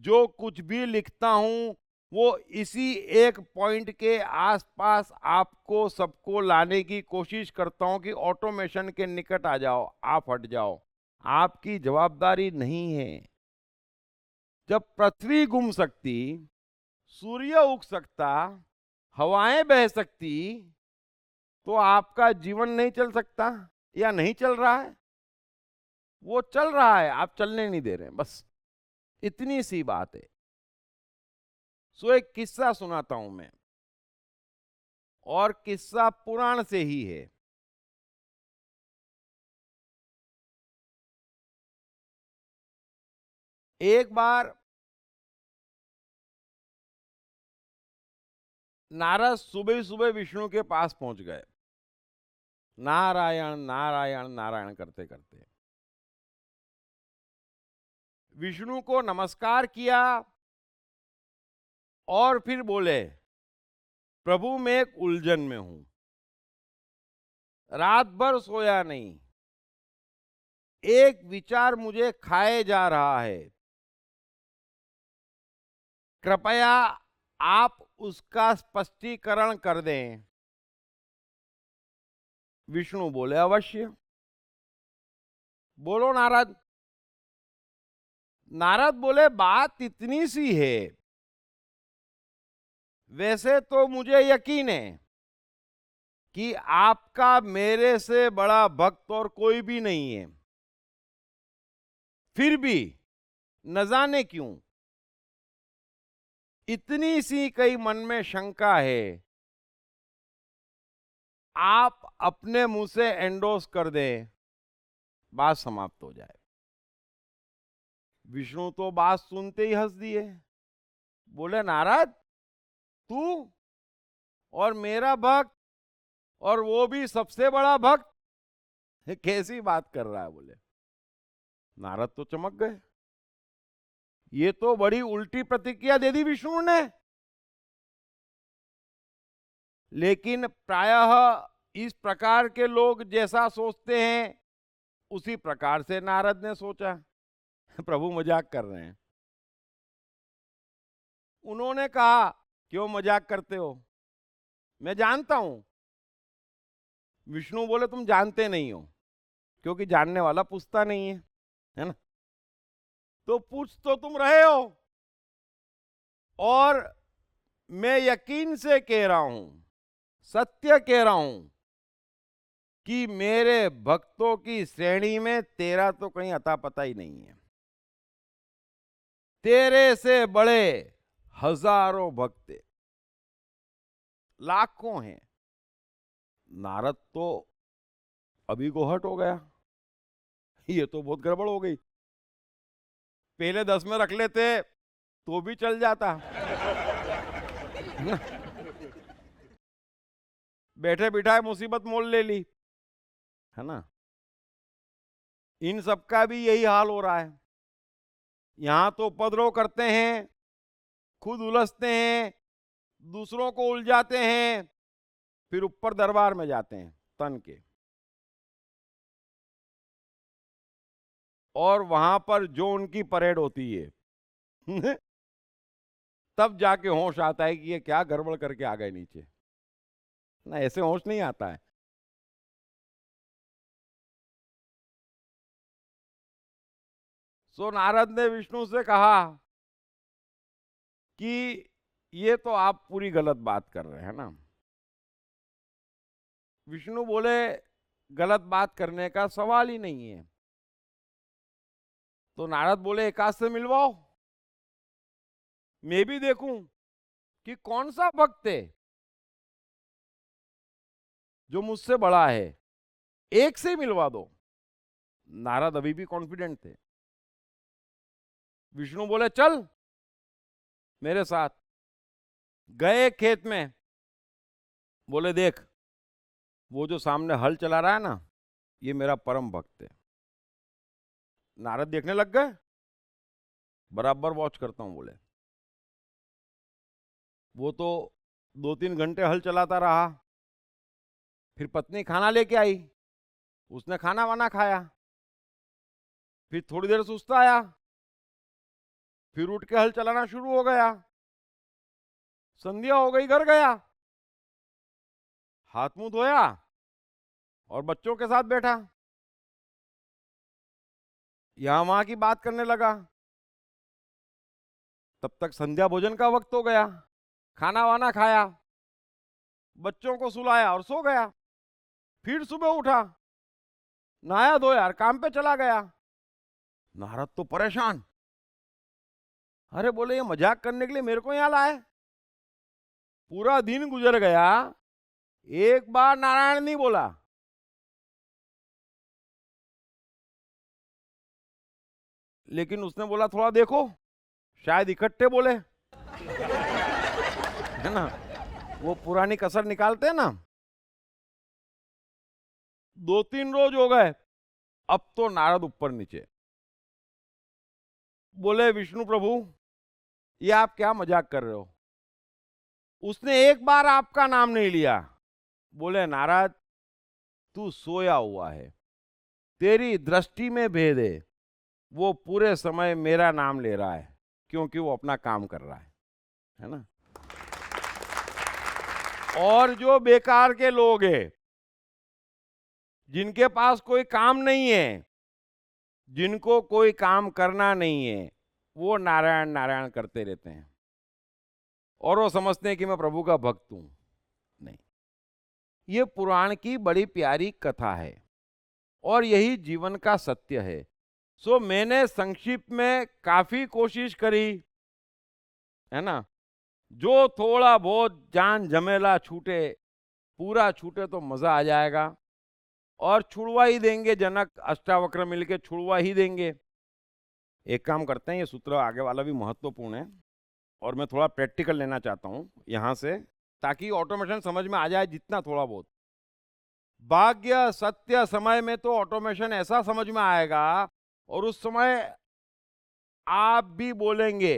जो कुछ भी लिखता हूं, वो इसी एक पॉइंट के आसपास आपको सबको लाने की कोशिश करता हूं कि ऑटोमेशन के निकट आ जाओ, आप हट जाओ। आपकी जवाबदारी नहीं है। जब पृथ्वी घूम सकती, सूर्य उग सकता, हवाएं बह सकती, तो आपका जीवन नहीं चल सकता या नहीं चल रहा है? वो चल रहा है, आप चलने नहीं दे रहे हैं, बस इतनी सी बात है। सो एक किस्सा सुनाता हूं मैं, और किस्सा पुराण से ही है। एक बार नारद सुबह सुबह विष्णु के पास पहुंच गए, नारायण नारायण नारायण करते करते। विष्णु को नमस्कार किया और फिर बोले, प्रभु मैं एक उलझन में हूं, रात भर सोया नहीं, एक विचार मुझे खाए जा रहा है, कृपया आप उसका स्पष्टीकरण कर दें। विष्णु बोले, अवश्य, बोलो नारद। नारद बोले, बात इतनी सी है, वैसे तो मुझे यकीन है कि आपका मेरे से बड़ा भक्त और कोई भी नहीं है, फिर भी न जाने क्यों इतनी सी कई मन में शंका है, आप अपने मुंह से एंडोर्स कर दें, बात समाप्त हो जाए। विष्णु तो बात सुनते ही हंस दिए, बोले, नारद तू और मेरा भक्त, और वो भी सबसे बड़ा भक्त, कैसी बात कर रहा है? बोले, नारद तो चमक गए, ये तो बड़ी उल्टी प्रतिक्रिया दे दी विष्णु ने। लेकिन प्रायः इस प्रकार के लोग जैसा सोचते हैं उसी प्रकार से नारद ने सोचा। प्रभु मजाक कर रहे हैं। उन्होंने कहा, क्यों मजाक करते हो, मैं जानता हूं। विष्णु बोले, तुम जानते नहीं हो, क्योंकि जानने वाला पूछता नहीं है ना। तो पूछ तो तुम रहे हो, और मैं यकीन से कह रहा हूं, सत्य कह रहा हूं कि मेरे भक्तों की श्रेणी में तेरा तो कहीं अता पता ही नहीं है। तेरे से बड़े हजारों भक्त, लाखों हैं। नारद तो अभी गोहट हो गया, ये तो बहुत गड़बड़ हो गई। पहले 10 में रख लेते तो भी चल जाता। बैठे बिठाए मुसीबत मोल ले ली, है ना। इन सबका भी यही हाल हो रहा है। यहां तो उपद्रव करते हैं, खुद उलझते हैं, दूसरों को उलझाते हैं, फिर ऊपर दरबार में जाते हैं तन के, और वहां पर जो उनकी परेड होती है तब जाके होश आता है कि ये क्या गड़बड़ करके आ गए नीचे ना। ऐसे होश नहीं आता है। सो नारद ने विष्णु से कहा कि ये तो आप पूरी गलत बात कर रहे हैं ना। विष्णु बोले, गलत बात करने का सवाल ही नहीं है। तो नारद बोले, एकाध से मिलवाओ, मैं भी देखूं कि कौन सा भक्त है जो मुझसे बड़ा है, एक से ही मिलवा दो। नारद अभी भी कॉन्फिडेंट थे। विष्णु बोले, चल मेरे साथ। गए खेत में, बोले, देख वो जो सामने हल चला रहा है ना, ये मेरा परम भक्त है। नारद देखने लग गए, बराबर वॉच करता हूं बोले। वो तो 2-3 घंटे हल चलाता रहा, फिर पत्नी खाना लेके आई, उसने खाना वाना खाया, फिर थोड़ी देर सुस्ताया, फिर उठ के हल चलाना शुरू हो गया। संध्या हो गई, घर गया, हाथ मुंह धोया और बच्चों के साथ बैठा, यहां वहां की बात करने लगा। तब तक संध्या भोजन का वक्त हो गया, खाना वाना खाया, बच्चों को सुलाया और सो गया। फिर सुबह उठा, नहाया धोया और काम पे चला गया। नारद तो परेशान, अरे बोले, ये मजाक करने के लिए मेरे को यहां लाए। पूरा दिन गुजर गया, एक बार नारायण नहीं बोला। लेकिन उसने बोला, थोड़ा देखो, शायद इकट्ठे बोले, है ना, वो पुरानी कसर निकालते हैं ना। 2-3 रोज हो गए, अब तो नारद ऊपर नीचे। बोले, विष्णु प्रभु, ये आप क्या मजाक कर रहे हो, उसने एक बार आपका नाम नहीं लिया। बोले, नारद तू सोया हुआ है, तेरी दृष्टि में भेद है। वो पूरे समय मेरा नाम ले रहा है क्योंकि वो अपना काम कर रहा है ना। और जो बेकार के लोग हैं, जिनके पास कोई काम नहीं है, जिनको कोई काम करना नहीं है, वो नारायण नारायण करते रहते हैं और वो समझते हैं कि मैं प्रभु का भक्त हूं। नहीं, ये पुराण की बड़ी प्यारी कथा है और यही जीवन का सत्य है। सो मैंने संक्षिप्त में काफी कोशिश करी, है ना। जो थोड़ा बहुत जान झमेला छूटे, पूरा छूटे तो मजा आ जाएगा, और छुड़वा ही देंगे, जनक अष्टावक्र मिलके छुड़वा ही देंगे। एक काम करते हैं, ये सूत्र आगे वाला भी महत्वपूर्ण है और मैं थोड़ा प्रैक्टिकल लेना चाहता हूं यहां से, ताकि ऑटोमेशन समझ में आ जाए जितना थोड़ा बहुत। भाग्य सत्य समय में तो ऑटोमेशन ऐसा समझ में आएगा और उस समय आप भी बोलेंगे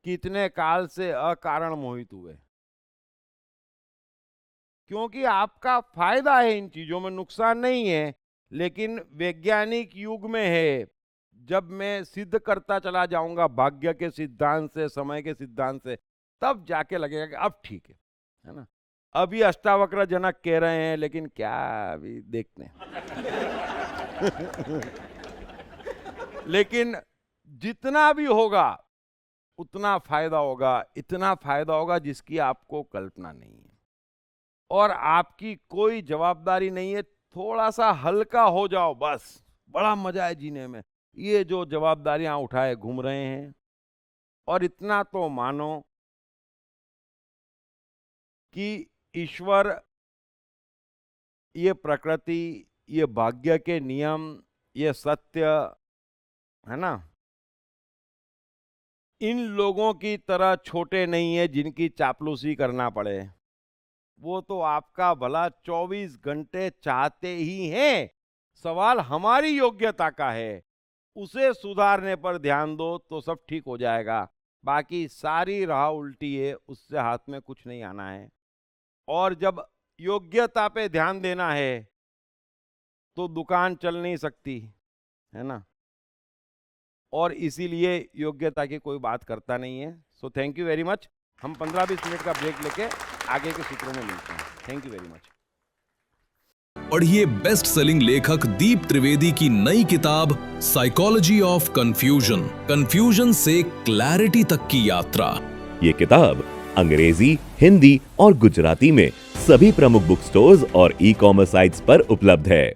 कि इतने काल से अकारण मोहित हुए, क्योंकि आपका फायदा है, इन चीजों में नुकसान नहीं है। लेकिन वैज्ञानिक युग में है, जब मैं सिद्ध करता चला जाऊंगा भाग्य के सिद्धांत से, समय के सिद्धांत से, तब जाके लगेगा कि अब ठीक है ना। अभी अष्टावक्र जनक कह रहे हैं, लेकिन क्या अभी देखते हैं। लेकिन जितना भी होगा उतना फायदा होगा, इतना फायदा होगा जिसकी आपको कल्पना नहीं है, और आपकी कोई जवाबदारी नहीं है। थोड़ा सा हल्का हो जाओ बस, बड़ा मजा है जीने में। ये जो जवाबदारियां उठाए घूम रहे हैं, और इतना तो मानो कि ईश्वर, ये प्रकृति, ये भाग्य के नियम, ये सत्य है ना, इन लोगों की तरह छोटे नहीं है जिनकी चापलूसी करना पड़े। वो तो आपका भला 24 घंटे चाहते ही हैं। सवाल हमारी योग्यता का है, उसे सुधारने पर ध्यान दो तो सब ठीक हो जाएगा। बाकी सारी राह उल्टी है, उससे हाथ में कुछ नहीं आना है। और जब योग्यता पे ध्यान देना है तो दुकान चल नहीं सकती, है ना। और इसीलिए योग्यता की कोई बात करता नहीं है। So thank you very much. हम 15-20 मिनट का ब्रेक लेके आगे के सूत्रों में मिलते हैं। Thank you very much. पढ़िए बेस्ट सेलिंग लेखक दीप त्रिवेदी की नई किताब साइकोलॉजी ऑफ कंफ्यूजन, कंफ्यूजन से क्लैरिटी तक की यात्रा। ये किताब अंग्रेजी, हिंदी और गुजराती में सभी प्रमुख बुक स्टोर्स और ई-कॉमर्स साइट्स पर उपलब्ध है।